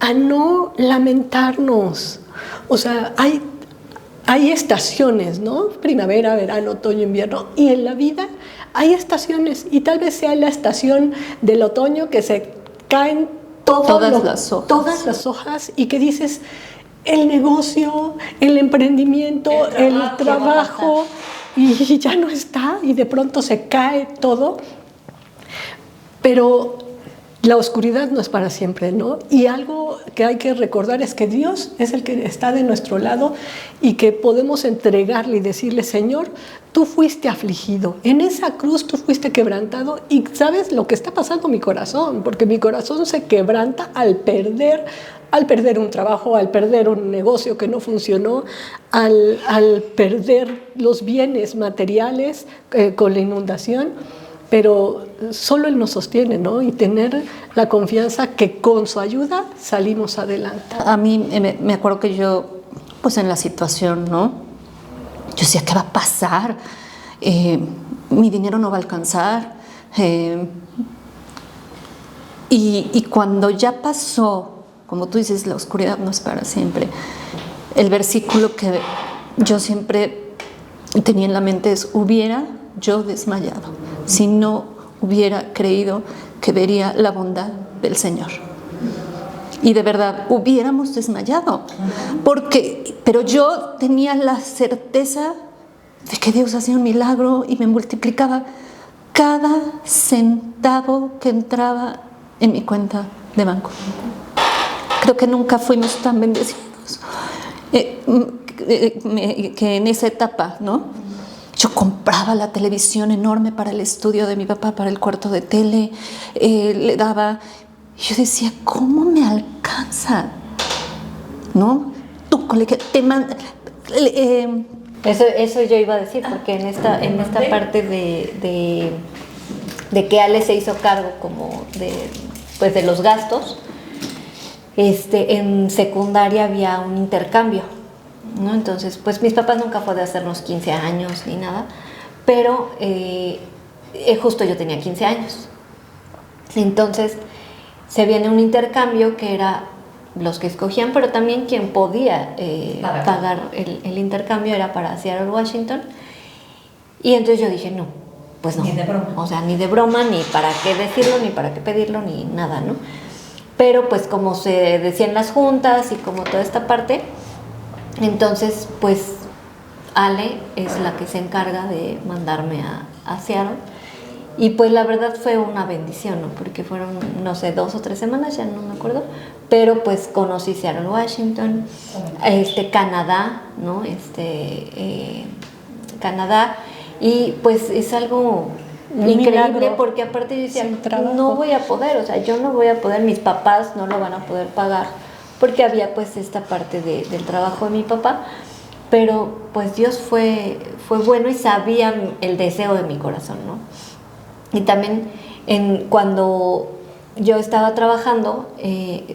a no lamentarnos. O sea, hay estaciones, ¿no? Primavera, verano, otoño, invierno. Y en la vida hay estaciones, y tal vez sea la estación del otoño que se caen todas las hojas, y que dices, el negocio, el emprendimiento, el trabajo, y ya no está, y de pronto se cae todo. Pero la oscuridad no es para siempre, ¿no? Y algo que hay que recordar es que Dios es el que está de nuestro lado, y que podemos entregarle y decirle, Señor, tú fuiste afligido, en esa cruz tú fuiste quebrantado, y sabes lo que está pasando en mi corazón, porque mi corazón se quebranta al perder un trabajo, al perder un negocio que no funcionó, al perder los bienes materiales con la inundación. Pero solo Él nos sostiene, ¿no? Y tener la confianza que con su ayuda salimos adelante. A mí me acuerdo que yo, pues en la situación, ¿no? Yo decía, ¿qué va a pasar? Mi dinero no va a alcanzar. Y cuando ya pasó, como tú dices, la oscuridad no es para siempre, el versículo que yo siempre tenía en la mente es, hubiera yo desmayado si no hubiera creído que vería la bondad del Señor. Y de verdad, hubiéramos desmayado. Pero yo tenía la certeza de que Dios hacía un milagro y me multiplicaba cada centavo que entraba en mi cuenta de banco. Creo que nunca fuimos tan bendecidos que en esa etapa, ¿no? Yo compraba la televisión enorme para el estudio de mi papá, para el cuarto de tele, le daba. Yo decía, ¿cómo me alcanza? ¿No? Tu colegio te manda. Eso yo iba a decir, porque en esta parte de que Ale se hizo cargo como de los gastos, en secundaria había un intercambio, ¿no? Entonces, pues mis papás nunca fue de hacernos 15 años ni nada, pero justo yo tenía 15 años. Entonces, se viene un intercambio que era los que escogían, pero también quien podía pagar el intercambio era para Seattle, Washington. Y entonces yo dije, no, pues no. Ni de broma. O sea, ni de broma, ni para qué decirlo, ni para qué pedirlo, ni nada, ¿no? Pero pues como se decía en las juntas y como toda esta parte, entonces pues Ale es la que se encarga de mandarme a Seattle. Y pues la verdad fue una bendición, ¿no? Porque fueron, no sé, 2 o 3 semanas, ya no me acuerdo, pero pues conocí Seattle, Washington, Canadá, ¿no? Canadá, y pues es algo increíble, milagro, porque aparte yo decía, no voy a poder, o sea, yo no voy a poder, mis papás no lo van a poder pagar, porque había pues esta parte del trabajo de mi papá, pero pues Dios fue bueno y sabía el deseo de mi corazón, ¿no? Y también Cuando yo estaba trabajando,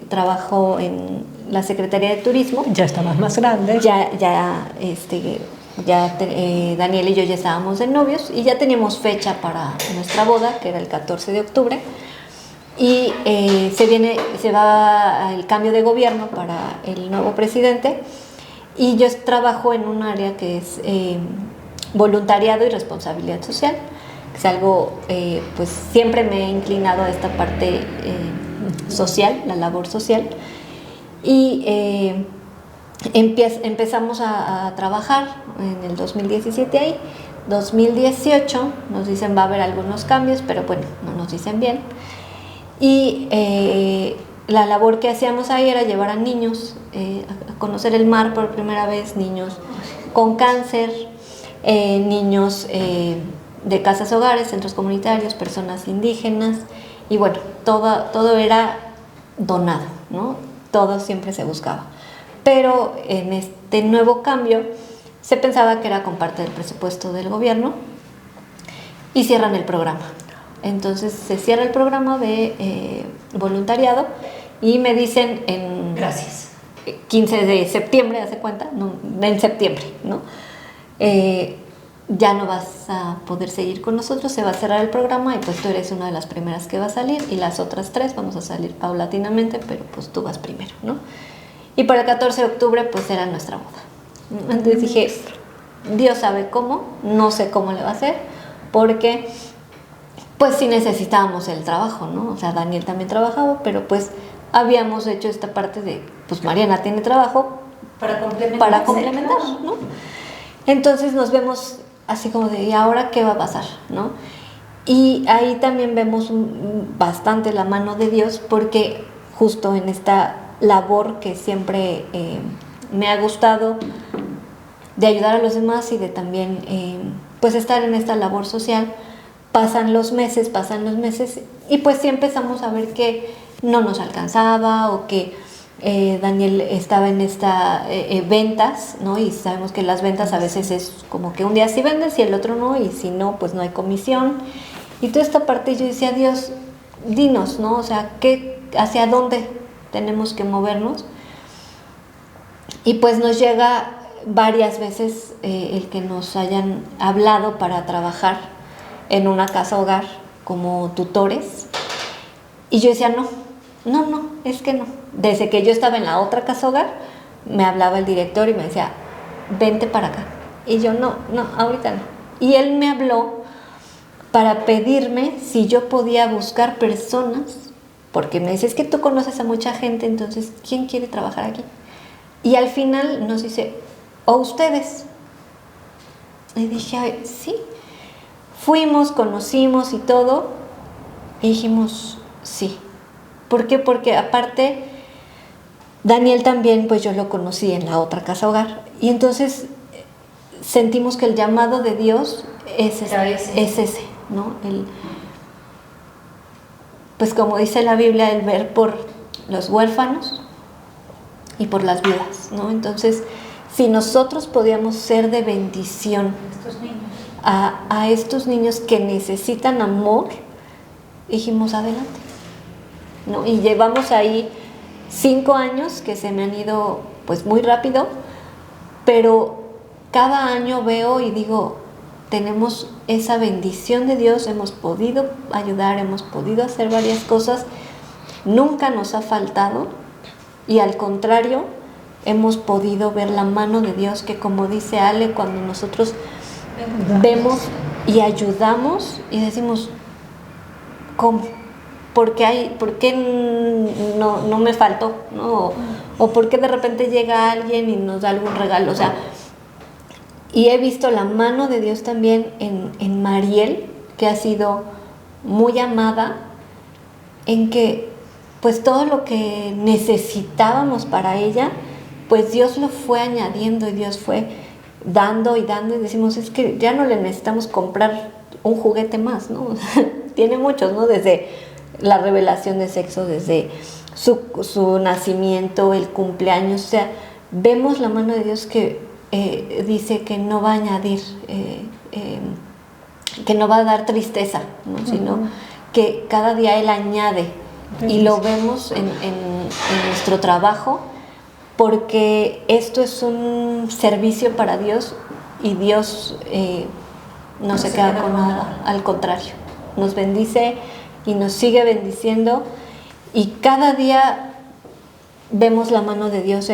trabajo en la Secretaría de Turismo. Ya estabas más grande. Daniel y yo ya estábamos de novios y ya teníamos fecha para nuestra boda, que era el 14 de octubre. Y se va el cambio de gobierno para el nuevo presidente. Y yo trabajo en un área que es voluntariado y responsabilidad social. Es algo, pues siempre me he inclinado a esta parte social, la labor social. Y empezamos a trabajar en el 2017 ahí. 2018 nos dicen va a haber algunos cambios, pero bueno, no nos dicen bien. Y la labor que hacíamos ahí era llevar a niños a conocer el mar por primera vez, niños con cáncer, niños de casas hogares, centros comunitarios, personas indígenas, y bueno, todo era donado, ¿no? Todo siempre se buscaba. Pero en este nuevo cambio se pensaba que era con parte del presupuesto del gobierno y cierran el programa. Entonces se cierra el programa de voluntariado y me dicen en 15 de septiembre, ¿hace cuenta? No, en septiembre, ¿no? Ya no vas a poder seguir con nosotros, se va a cerrar el programa y pues tú eres una de las primeras que va a salir y las otras 3 vamos a salir paulatinamente, pero pues tú vas primero, ¿no? Y para el 14 de octubre pues era nuestra boda. Entonces dije, Dios sabe cómo, no sé cómo le va a hacer, porque pues sí necesitábamos el trabajo, ¿no? O sea, Daniel también trabajaba, pero pues habíamos hecho esta parte de, pues Mariana tiene trabajo para complementar, ¿no? Entonces nos vemos así como de, ¿y ahora qué va a pasar?, ¿no? Y ahí también vemos bastante la mano de Dios, porque justo en esta labor que siempre me ha gustado de ayudar a los demás y de también pues estar en esta labor social, pasan los meses y pues sí empezamos a ver que no nos alcanzaba o que Daniel estaba en esta ventas, ¿no? Y sabemos que las ventas a veces es como que un día sí vendes y el otro no, y si no, pues no hay comisión. Y toda esta parte yo decía, Dios, dinos, ¿no? O sea, ¿hacia dónde tenemos que movernos? Y pues nos llega varias veces el que nos hayan hablado para trabajar en una casa hogar como tutores. Y yo decía, no, es que no. Desde que yo estaba en la otra casa hogar, me hablaba el director y me decía, vente para acá. Y yo, no, ahorita no. Y él me habló para pedirme si yo podía buscar personas, porque me dice, es que tú conoces a mucha gente, entonces, ¿quién quiere trabajar aquí? Y al final nos dice, ¿o ustedes? Y dije, ay, sí. Fuimos, conocimos y todo, y dijimos, sí. ¿Por qué? Porque aparte, Daniel también, pues yo lo conocí en la otra casa hogar, y entonces sentimos que el llamado de Dios es ese, ¿no? Pues como dice la Biblia, el ver por los huérfanos y por las viudas, ¿no? Entonces, si nosotros podíamos ser de bendición a estos niños que necesitan amor, dijimos adelante, ¿no? Y llevamos ahí 5 años que se me han ido pues muy rápido, pero cada año veo y digo, tenemos esa bendición de Dios, hemos podido ayudar, hemos podido hacer varias cosas, nunca nos ha faltado, y al contrario, hemos podido ver la mano de Dios, que como dice Ale, cuando nosotros vemos y ayudamos y decimos, ¿cómo? ¿Por qué no me faltó, ¿no? O por qué de repente llega alguien y nos da algún regalo, o sea, y he visto la mano de Dios también en Mariel, que ha sido muy amada, en que pues todo lo que necesitábamos para ella, pues Dios lo fue añadiendo y Dios fue dando y dando, y decimos, es que ya no le necesitamos comprar un juguete más, ¿no? Tiene muchos, ¿no? Desde la revelación de sexo, desde su nacimiento, el cumpleaños, o sea, vemos la mano de Dios que dice que no va a añadir, que no va a dar tristeza, ¿no? Sino que cada día Él añade y lo vemos en nuestro trabajo, porque esto es un servicio para Dios y Dios no se queda con nada, al contrario, nos bendice y nos sigue bendiciendo, y cada día vemos la mano de Dios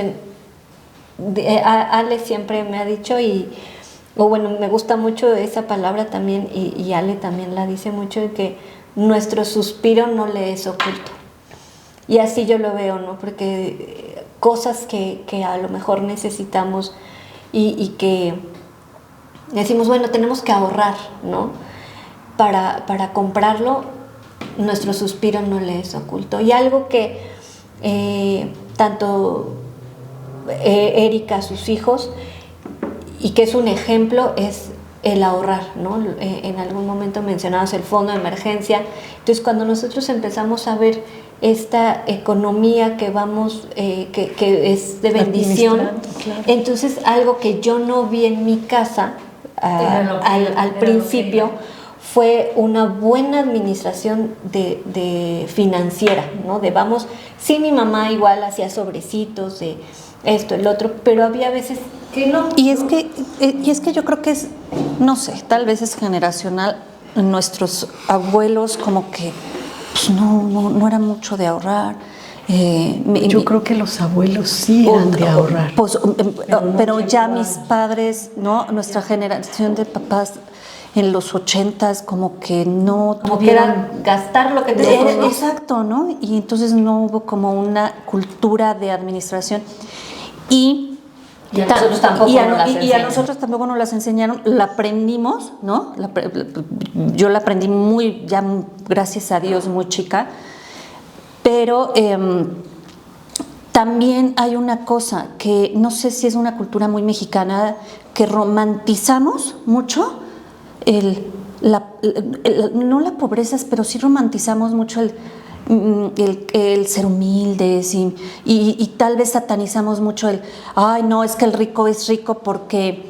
Ale siempre me ha dicho, me gusta mucho esa palabra también, y Ale también la dice mucho, de que nuestro suspiro no le es oculto. Y así yo lo veo, ¿no? Porque cosas que a lo mejor necesitamos y que decimos, bueno, tenemos que ahorrar, ¿no? Para comprarlo, nuestro suspiro no le es oculto. Y algo que tanto Erika, sus hijos, y que es un ejemplo, es el ahorrar, ¿no? En algún momento mencionabas el fondo de emergencia. Entonces, cuando nosotros empezamos a ver esta economía que vamos, que es de bendición, claro. Entonces algo que yo no vi en mi casa al principio fue una buena administración de financiera, ¿no? De vamos, sí, mi mamá igual hacía sobrecitos de esto, el otro, pero había veces que no. Y es que yo creo que es, no sé, tal vez es generacional. Nuestros abuelos como que pues no era mucho de ahorrar. Yo creo que los abuelos sí eran de ahorrar. Pues, pero ya mis padres, ¿no? Nuestra generación de papás en los 80s como que no como tuvieron... que era gastar lo que tenían. Exacto, ¿no? Y entonces no hubo como una cultura de administración. Y a nosotros tampoco a nosotros tampoco nos las enseñaron, la aprendimos, ¿no? Yo la aprendí ya gracias a Dios, muy chica, pero también hay una cosa que no sé si es una cultura muy mexicana, que romantizamos mucho no la pobreza, pero sí romantizamos mucho el ser humildes y tal vez satanizamos mucho ay no, es que el rico es rico porque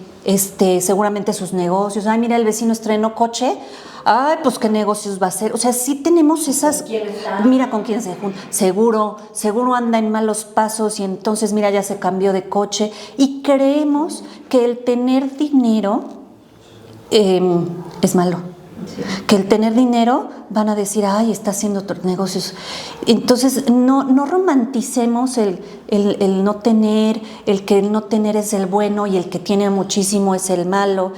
seguramente sus negocios, ay mira el vecino estrenó coche, ay pues qué negocios va a hacer, o sea sí tenemos esas, mira con quién se junta, seguro anda en malos pasos y entonces mira ya se cambió de coche, y creemos que el tener dinero es malo. Sí. Que el tener dinero van a decir, ay, está haciendo negocios. Entonces, no romanticemos el no tener, el que no tener es el bueno y el que tiene muchísimo es el malo.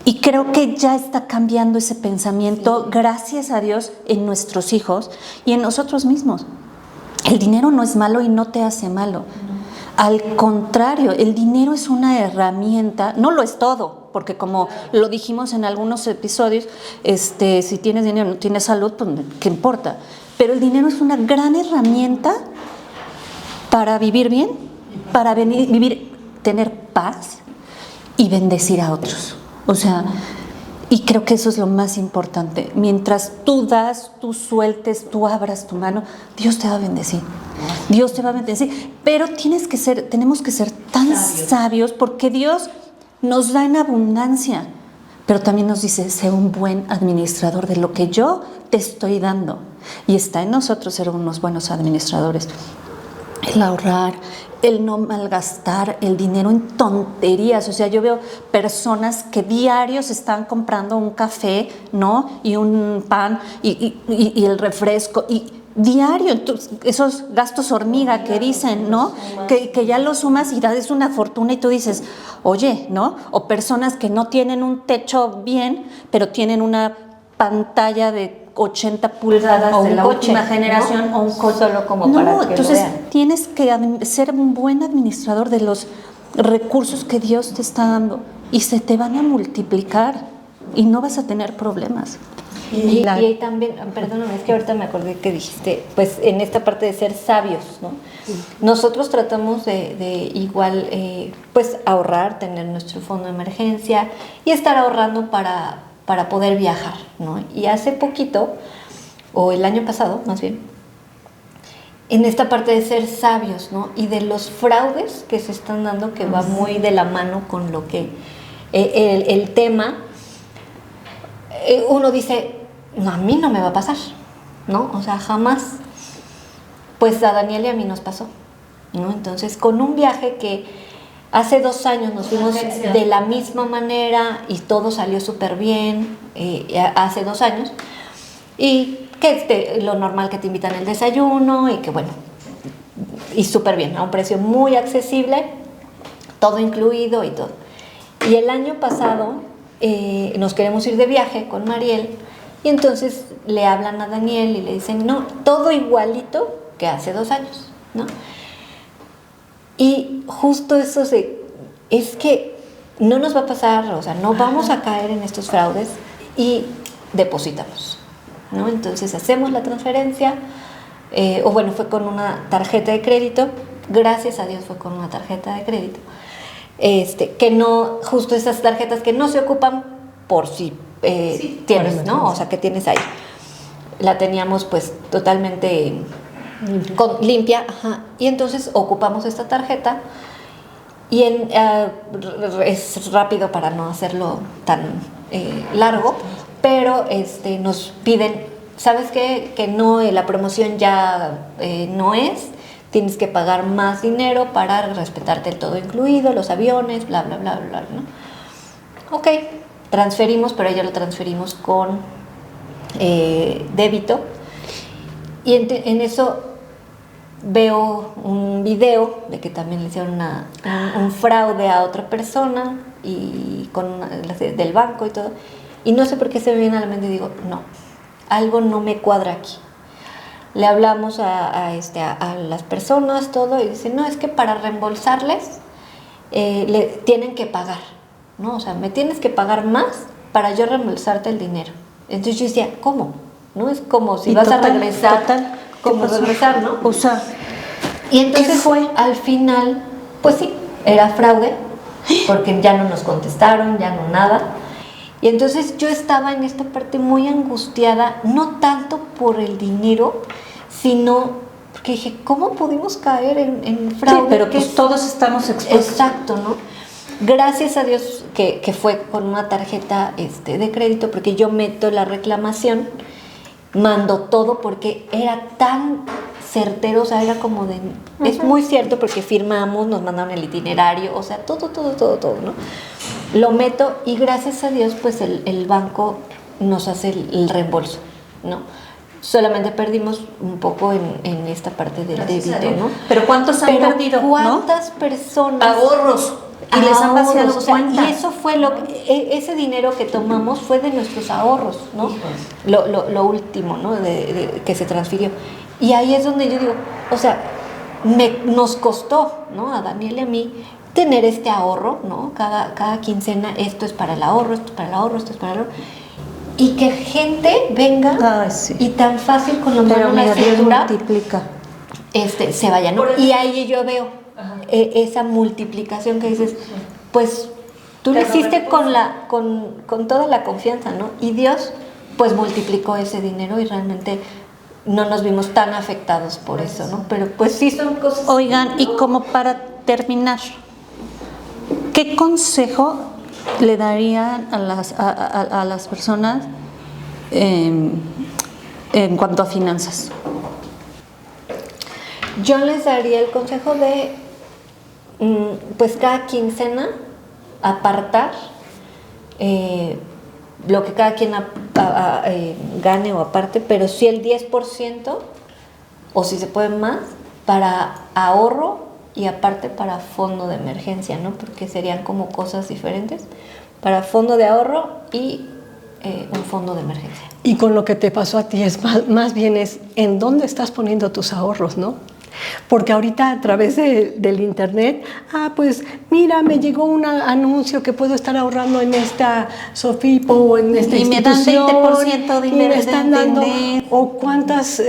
Y creo que ya está cambiando ese pensamiento, sí. Gracias a Dios, en nuestros hijos y en nosotros mismos. El dinero no es malo y no te hace malo. Al contrario, el dinero es una herramienta, no lo es todo, porque como lo dijimos en algunos episodios, si tienes dinero, no tienes salud, pues ¿qué importa? Pero el dinero es una gran herramienta para vivir bien, para tener paz y bendecir a otros. O sea, y creo que eso es lo más importante. Mientras tú das, tú sueltes, tú abras tu mano, Dios te va a bendecir. Dios te va a bendecir. Pero tenemos que ser tan sabios porque Dios nos da en abundancia. Pero también nos dice, sé un buen administrador de lo que yo te estoy dando. Y está en nosotros ser unos buenos administradores. El ahorrar, el no malgastar el dinero en tonterías. O sea, yo veo personas que diarios están comprando un café, ¿no? Y un pan y el refresco y diario, esos gastos hormiga que dicen, ¿no? Que ya lo sumas y das una fortuna y tú dices, oye, ¿no? O personas que no tienen un techo bien, pero tienen una pantalla de 80 pulgadas o de la coche, última generación, ¿no? O un coche. Solo como para que entonces lo vean. Tienes que ser un buen administrador de los recursos que Dios te está dando y se te van a multiplicar y no vas a tener problemas. Y también, perdóname, es que ahorita me acordé que dijiste, pues en esta parte de ser sabios, ¿no? Sí. Nosotros tratamos de igual, pues ahorrar, tener nuestro fondo de emergencia y estar ahorrando para poder viajar, ¿no? Y hace poquito, o el año pasado más bien, en esta parte de ser sabios, ¿no? Y de los fraudes que se están dando, que va muy de la mano con lo que el tema, uno dice, no, a mí no me va a pasar, ¿no? O sea, jamás. Pues a Daniel y a mí nos pasó, ¿no? Entonces, con un viaje que hace 2 años nos fuimos de la misma manera y todo salió súper bien, hace 2 años, y que lo normal que te invitan el desayuno y que bueno, y súper bien, a un precio muy accesible, todo incluido y todo. Y el año pasado nos queremos ir de viaje con Mariel y entonces le hablan a Daniel y le dicen, no, todo igualito que hace 2 años, ¿no? Y justo eso es que no nos va a pasar, o sea, no vamos a caer en estos fraudes y depositamos, ¿no? Entonces hacemos la transferencia, o bueno, fue con una tarjeta de crédito, gracias a Dios fue con una tarjeta de crédito, que no, justo esas tarjetas que no se ocupan por si tienes, ¿no? O sea, que tienes ahí. La teníamos pues totalmente limpia, ajá. Y entonces ocupamos esta tarjeta y es rápido para no hacerlo tan largo, pero nos piden, ¿sabes qué? Que no, la promoción ya no es, tienes que pagar más dinero para respetarte el todo incluido, los aviones, bla, bla, bla, bla, ¿no? Ok, transferimos, pero ya lo transferimos con débito. Y en eso veo un video de que también le hicieron un fraude a otra persona y del banco y todo. Y no sé por qué se me viene a la mente y digo, no, algo no me cuadra aquí. Le hablamos a las personas, todo, y dicen, no, es que para reembolsarles le tienen que pagar, ¿no? O sea, me tienes que pagar más para yo reembolsarte el dinero. Entonces yo decía, ¿cómo? ¿No? Es como si vas a regresar, como regresar, ¿no? O sea, y entonces al final, pues sí, era fraude, porque ya no nos contestaron, ya no nada. Y entonces yo estaba en esta parte muy angustiada, no tanto por el dinero, sino porque dije, ¿cómo pudimos caer en fraude? Sí, pero pues todos estamos expuestos. Exacto, ¿no? Gracias a Dios que fue con una tarjeta de crédito, porque yo meto la reclamación, mando todo, porque era tan certero, o sea, era como de... Es muy cierto porque firmamos, nos mandaron el itinerario, o sea, todo, ¿no? Lo meto y gracias a Dios, pues el banco nos hace el reembolso, ¿no? Solamente perdimos un poco en esta parte del débito, ¿no? Pero ¿cuántos han perdido? ¿Cuántas personas? Ahorros. Y les han vaciado cuenta. Y eso fue ese dinero que tomamos fue de nuestros ahorros, ¿no? Lo último, ¿no? Que se transfirió. Y ahí es donde yo digo, o sea, nos costó, ¿no? A Daniel y a mí tener este ahorro, ¿no? Cada quincena, esto es para el ahorro, esto es para el ahorro, esto es para el ahorro. Y que gente venga y tan fácil con la mano en la cintura multiplica. Se vaya, ¿no? Y ahí yo veo esa multiplicación que dices, pues tú lo hiciste con toda la confianza, ¿no? Y Dios pues multiplicó ese dinero y realmente no nos vimos tan afectados por eso, ¿no? Pero pues sí son cosas... Oigan, y como para terminar, ¿qué consejo le darían a las personas en cuanto a finanzas? Yo les daría el consejo de, pues cada quincena, apartar lo que cada quien gane o aparte, pero sí el 10%, o si se puede más, para ahorro y aparte para fondo de emergencia, ¿no? Porque serían como cosas diferentes, para fondo de ahorro y un fondo de emergencia. Y con lo que te pasó a ti es más bien es en dónde estás poniendo tus ahorros, ¿no? Porque ahorita a través del internet, pues mira, me llegó un anuncio que puedo estar ahorrando en esta Sofipo o en esta institución. Y me dan 20% de y me están dando, o cuántas,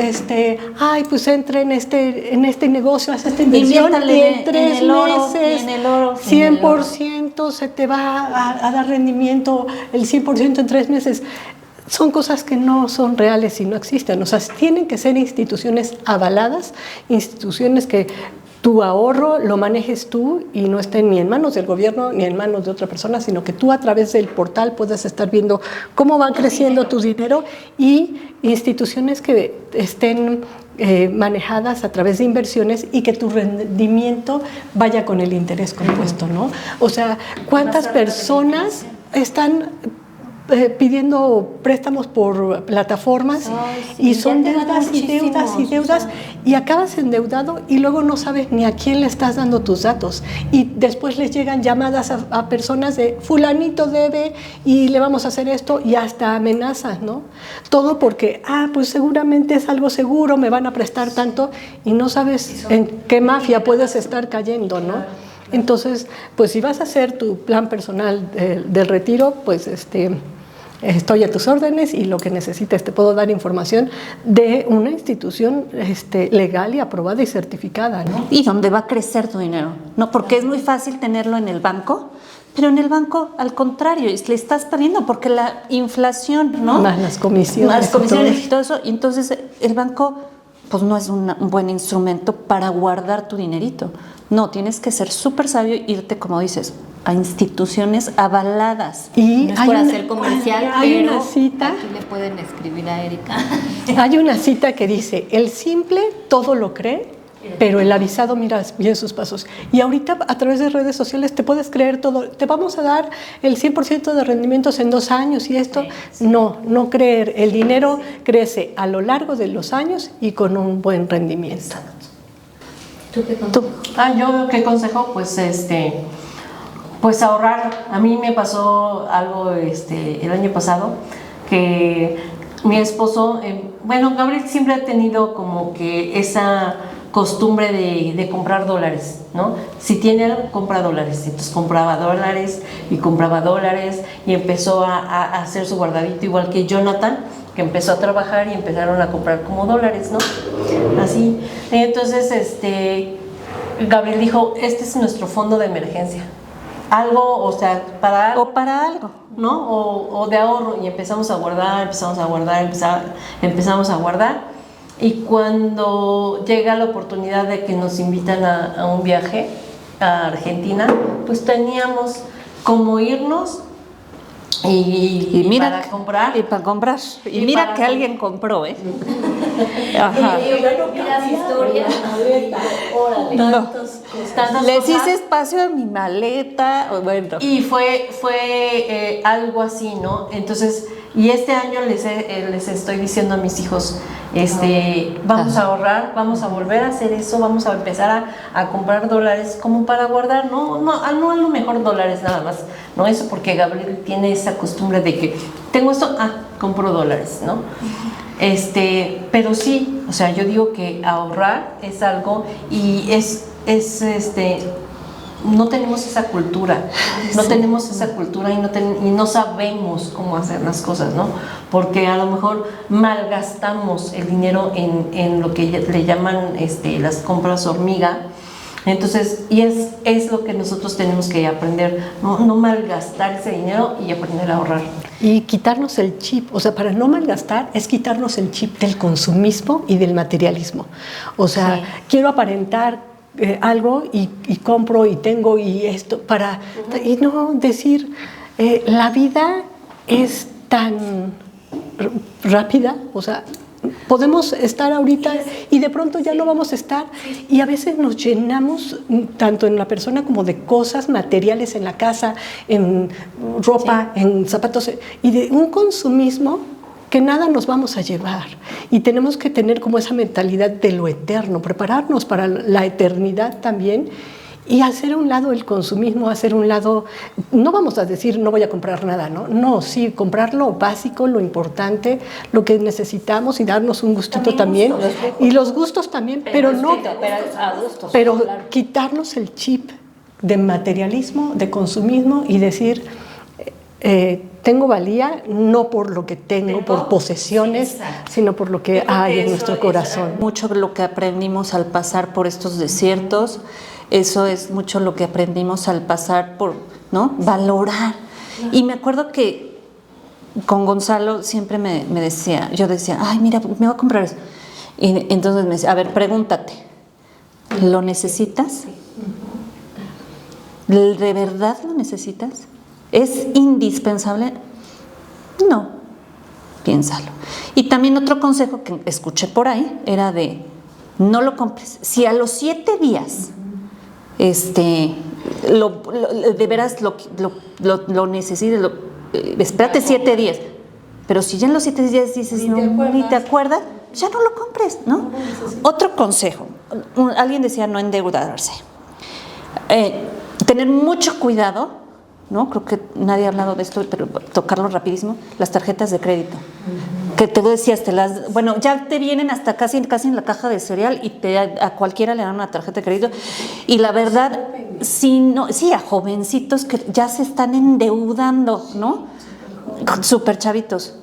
pues entra en este negocio, haz esta inversión y en 3 meses, 100% se te va a dar rendimiento, el 100% en 3 meses. Son cosas que no son reales y no existen. O sea, tienen que ser instituciones avaladas, instituciones que tu ahorro lo manejes tú y no esté ni en manos del gobierno ni en manos de otra persona, sino que tú a través del portal puedas estar viendo cómo va creciendo tu dinero, y instituciones que estén manejadas a través de inversiones y que tu rendimiento vaya con el interés compuesto, ¿no? O sea, ¿cuántas personas están pidiendo préstamos por plataformas y son deudas y deudas y deudas, y acabas endeudado y luego no sabes ni a quién le estás dando tus datos, y después les llegan llamadas a personas de fulanito debe y le vamos a hacer esto, y hasta amenazas, ¿no? Todo porque, pues seguramente es algo seguro, me van a prestar tanto, y no sabes en qué mafia puedes estar cayendo, ¿no? Entonces, pues si vas a hacer tu plan personal del retiro, pues estoy a tus órdenes, y lo que necesites te puedo dar información de una institución legal y aprobada y certificada, ¿no? Y donde va a crecer tu dinero, ¿no? Porque es muy fácil tenerlo en el banco, pero en el banco, al contrario, le estás perdiendo porque la inflación, ¿no? Más las comisiones. Más comisiones y todo eso. Y entonces el banco, pues no es un buen instrumento para guardar tu dinerito. No, tienes que ser súper sabio e irte, como dices, a instituciones avaladas. Y no es por hacer comercial, hay pero una cita, aquí le pueden escribir a Erika. hay una cita que dice: el simple todo lo cree, pero el avisado mira bien sus pasos. Y ahorita a través de redes sociales te puedes creer todo. Te vamos a dar el 100% de rendimientos en 2 años y esto. No creer. El dinero crece a lo largo de los años y con un buen rendimiento. ¿Tú qué Yo qué consejo, pues ahorrar. A mí me pasó algo el año pasado, que mi esposo, Gabriel siempre ha tenido como que esa costumbre de comprar dólares, ¿no? Si tiene algo, compra dólares. Entonces compraba dólares y empezó a hacer su guardadito, igual que Jonathan, que empezó a trabajar y empezaron a comprar como dólares, ¿no? Así. Entonces, Gabriel dijo, este es nuestro fondo de emergencia. Algo, o sea, para algo, ¿no? O de ahorro. Y empezamos a guardar. Y cuando llega la oportunidad de que nos invitan a un viaje a Argentina, pues teníamos como irnos y mira, para comprar. Y para comprar. Y mira que alguien compró, ¿eh? Ajá. las historias. Órale. No. Tantas Les cosas. hice espacio en mi maleta. Bueno. Y fue algo así, ¿no? Entonces, y este año les estoy diciendo a mis hijos, vamos a ahorrar, vamos a volver a hacer eso, vamos a empezar a comprar dólares como para guardar, no a lo mejor dólares nada más, no eso, porque Gabriel tiene esa costumbre de que tengo esto, compro dólares, ¿no? Pero sí, o sea, yo digo que ahorrar es algo, y no tenemos esa cultura, y no sabemos cómo hacer las cosas, ¿no? Porque a lo mejor malgastamos el dinero en lo que le llaman las compras hormiga. Entonces, y es lo que nosotros tenemos que aprender, no malgastar ese dinero y aprender a ahorrar. Y quitarnos el chip, o sea, para no malgastar es quitarnos el chip del consumismo y del materialismo. O sea, sí, quiero aparentar algo y compro y tengo y esto y no decir, la vida es tan rápida, o sea, podemos estar ahorita y de pronto ya no vamos a estar, y a veces nos llenamos tanto en la persona como de cosas materiales en la casa, en ropa, en zapatos, y de un consumismo que nada nos vamos a llevar, y tenemos que tener como esa mentalidad de lo eterno, prepararnos para la eternidad también, y hacer a un lado el consumismo, hacer a un lado, no vamos a decir no voy a comprar nada, no, sí, comprar lo básico, lo importante, lo que necesitamos, y darnos un gustito también, y los gustos también, pero quitarnos el chip de materialismo, de consumismo, y decir, tengo valía no por lo que tengo, por posesiones, sino por lo que hay en nuestro corazón. Mucho lo que aprendimos al pasar por estos desiertos, eso es mucho lo que aprendimos al pasar por, ¿no? Valorar. Y me acuerdo que con Gonzalo siempre me decía, yo decía, ay, mira, me voy a comprar eso. Y entonces me decía, a ver, pregúntate, ¿Lo necesitas? ¿De verdad lo necesitas? ¿Es indispensable? No, piénsalo. Y también otro consejo que escuché por ahí era de no lo compres. Si a los 7 días de veras lo necesitas, espérate 7 días. Pero si ya en los 7 días dices ni te acuerdas, ya no lo compres, ¿no? Otro consejo, alguien decía no endeudarse. Tener mucho cuidado, ¿no? Creo que nadie ha hablado de esto, pero tocarlo rapidísimo, las tarjetas de crédito. Que tú decías, ya te vienen hasta casi en la caja de cereal y a cualquiera le dan una tarjeta de crédito. Y la verdad, sí, a jovencitos que ya se están endeudando, ¿no? Súper chavitos.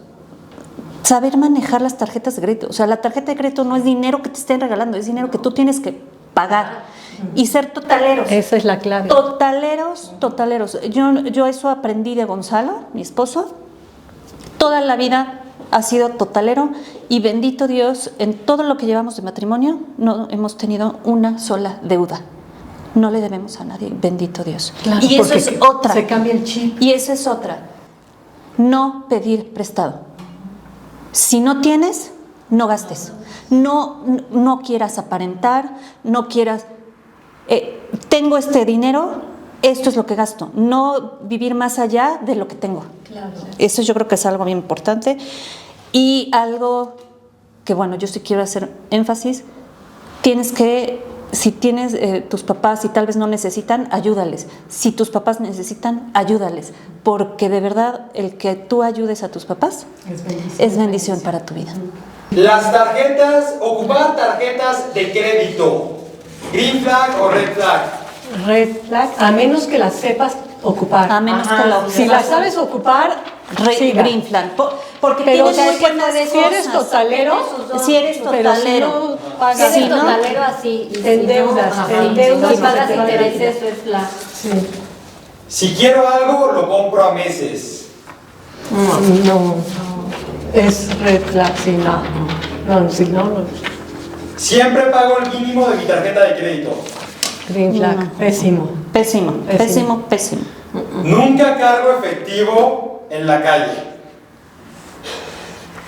Saber manejar las tarjetas de crédito. O sea, la tarjeta de crédito no es dinero que te estén regalando, es dinero que tú tienes que pagar. Y ser totaleros. Esa es la clave. Totaleros. Yo eso aprendí de Gonzalo, mi esposo. Toda la vida ha sido totalero y bendito Dios, en todo lo que llevamos de matrimonio no hemos tenido una sola deuda. No le debemos a nadie, bendito Dios. Claro, y eso es otra. Se cambia el chip. Y esa es otra. No pedir prestado. Si no tienes, no gastes. No quieras aparentar, no quieras... tengo este dinero, esto es lo que gasto. No vivir más allá de lo que tengo. Claro. Eso yo creo que es algo bien importante. Y algo que, bueno, yo sí quiero hacer énfasis, si tienes tus papás y tal vez no necesitan, ayúdales. Si tus papás necesitan, ayúdales. Porque de verdad, el que tú ayudes a tus papás es bendición para tu vida. Las tarjetas, ocupar tarjetas de crédito. ¿Green flag o red flag? Red flag, a menos que las sepas ocupar. A menos que la Si las sabes ocupar, siga. Green flag. Porque Pero tienes muy buenas si eres cosas. totalero, Si eres pero si totalero. no pagas, Si eres Si no, totalero así. te endeudas, Si pagas y se te va la intereses, eso es flag. Sí. Si quiero algo, lo compro a meses. No. Es red flag, sí, no. No, si no. Siempre pago el mínimo de mi tarjeta de crédito. Green flag, pésimo. Pésimo. Nunca cargo efectivo en la calle.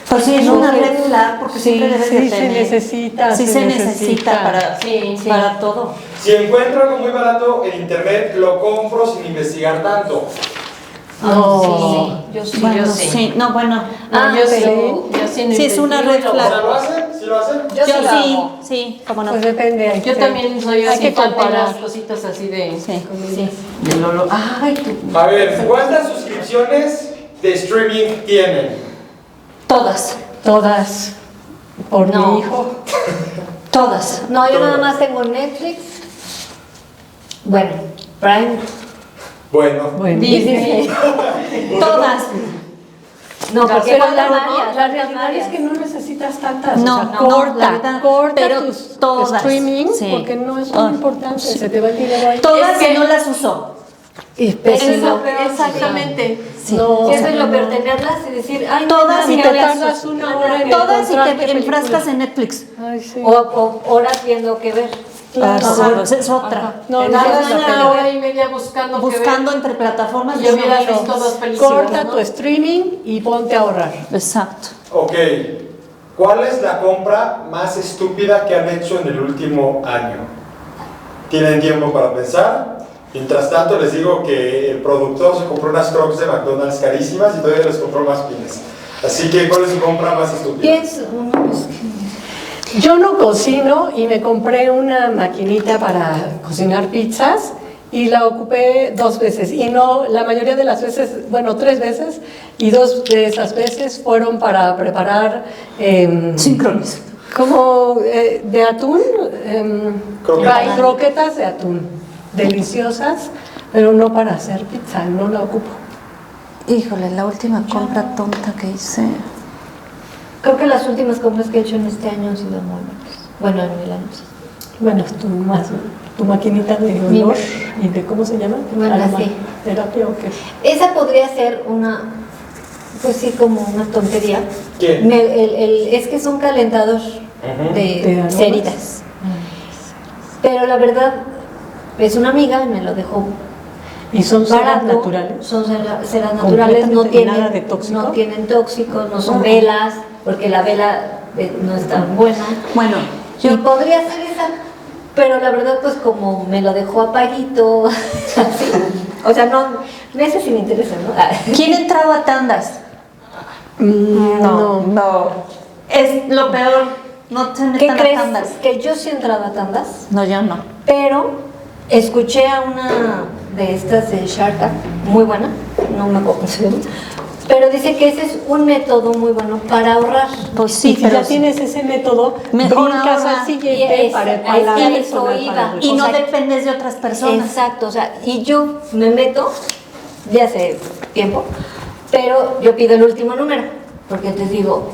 Pues sí, es una red flag porque siempre debes de se tener. necesita. Sí se necesita para todo. Si encuentro algo muy barato en internet, lo compro sin investigar tanto. No. Yo sí. Bueno, yo sí. sí. No, bueno. Yo sí. Yo Sí, es una red O sea, flag. ¿lo hacen? ¿Sí lo hacen? Yo sí lo sí, hago. sí, cómo no. Pues depende. Yo también soy hay así, que comparar. las cositas así de... Sí. De Lolo. Ay, tú. A ver, ¿cuántas suscripciones de streaming tienen? Todas. Todas. Por No. mi hijo. Todas. No, yo nada más tengo Netflix. Bueno, Prime. Bueno. Bueno. Disney. Todas. No, porque Pero faltan la varias. realidad es que no necesitas tantas. No, o sea, no, corta, la verdad, corta pero tus todas, streaming sí. porque no es Oh, muy importante. sí. Se te va el dinero ahí. Todas Es que- y no las usó. Y Eso pésimo. es lo peor. Exactamente. Sí. No, Eso es lo peor, tenerlas y decir, ay, Todas no, y no, te no, tardas una hora en Todas y encontrar qué te enfrascas película. en Netflix. Ay, sí. o horas viendo qué ver. Claro. Pues es otra. No, Nada no más es la una pena. hora y media buscando Buscando entre plataformas. Yo hubiera no, visto dos películas. Corta ¿no? tu streaming y ponte a ahorrar. Exacto. Ok. ¿Cuál es la compra más estúpida que han hecho en el último año? ¿Tienen tiempo para pensar? Mientras tanto les digo que el productor se compró unas Crocs de McDonald's carísimas y todavía les compró más pines. Así que, ¿cuál es su compra más estúpida? ¿Qué es? Yo no cocino y me compré una maquinita para cocinar pizzas y la ocupé 2 veces. Y no, la mayoría de las veces, bueno, 3 veces, y 2 de esas veces fueron para preparar Síncronis. como de atún, Croquetas. croquetas de atún, deliciosas, pero no para hacer pizza, no la ocupo. Híjole, la última compra tonta que hice. Creo que las últimas compras que he hecho en este año han sido muy buenas. Bueno, en el año. Bueno, tu maquinita de olor y de, ¿cómo se llama? Bueno, sí. ¿Terapia o qué? Esa podría ser una, pues sí, como una tontería. ¿Quién? Es que es un calentador ¿De de aromas? ceritas. Pero la verdad, es una amiga y me lo dejó. ¿Y son ceras barato. naturales? Son ceras naturales, no Completamente tienen nada de tóxico. no tienen tóxicos, no son velas, porque la vela no es tan buena. Bueno, Y podría ser esa, pero la verdad pues como me lo dejó a paguito, así, o sea, no, ese sí me interesa, ¿no? ¿quién entraba a tandas? No. Es lo peor, no se ¿Qué metan a crees? tandas. Que yo sí entraba a tandas, No, yo no. pero escuché a una de estas de Shark Tank, muy buena, no me acuerdo cómo se llama, pero dice que ese es un método muy bueno para ahorrar. Pues Y sí, si pero ya tienes ese método, Mejor brincas ahora. al siguiente Y para es la que personal, eso iba. para el y no o sea, dependes de otras personas. Exacto, o sea, y yo me meto de hace tiempo, pero yo pido el último número, porque entonces digo,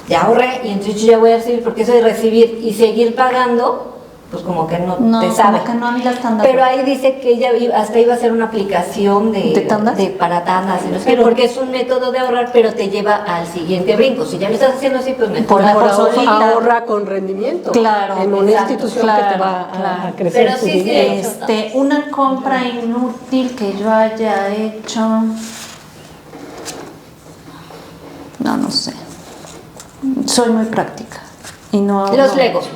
ya ahorré, y entonces yo ya voy a recibir, porque eso de recibir y seguir pagando, pues como que no, No, te sabe. como que no, a mí las tandas. Pero ahí dice que ella hasta iba a hacer una aplicación ¿De tandas? para tandas, y no sé qué, porque es un método de ahorrar, pero te lleva al siguiente brinco. Si ya lo estás haciendo así, pues mejor. Mejor solita. ahorra con rendimiento. Claro, en una exacto, institución claro, que te va claro. a crecer Pero tu sí, sí, dinero. Una compra inútil que yo haya hecho. No sé. Soy muy práctica. Y no. Los Legos.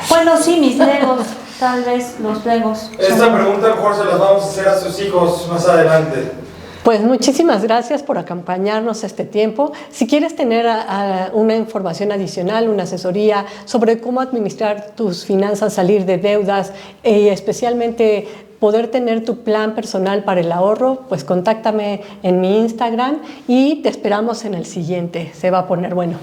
Bueno, sí, mis Legos. Tal vez los Legos. Esta pregunta mejor se las vamos a hacer a sus hijos más adelante. Pues muchísimas gracias por acompañarnos este tiempo. Si quieres tener una información adicional, una asesoría sobre cómo administrar tus finanzas, salir de deudas y especialmente poder tener tu plan personal para el ahorro, pues contáctame en mi Instagram y te esperamos en el siguiente. Se va a poner bueno.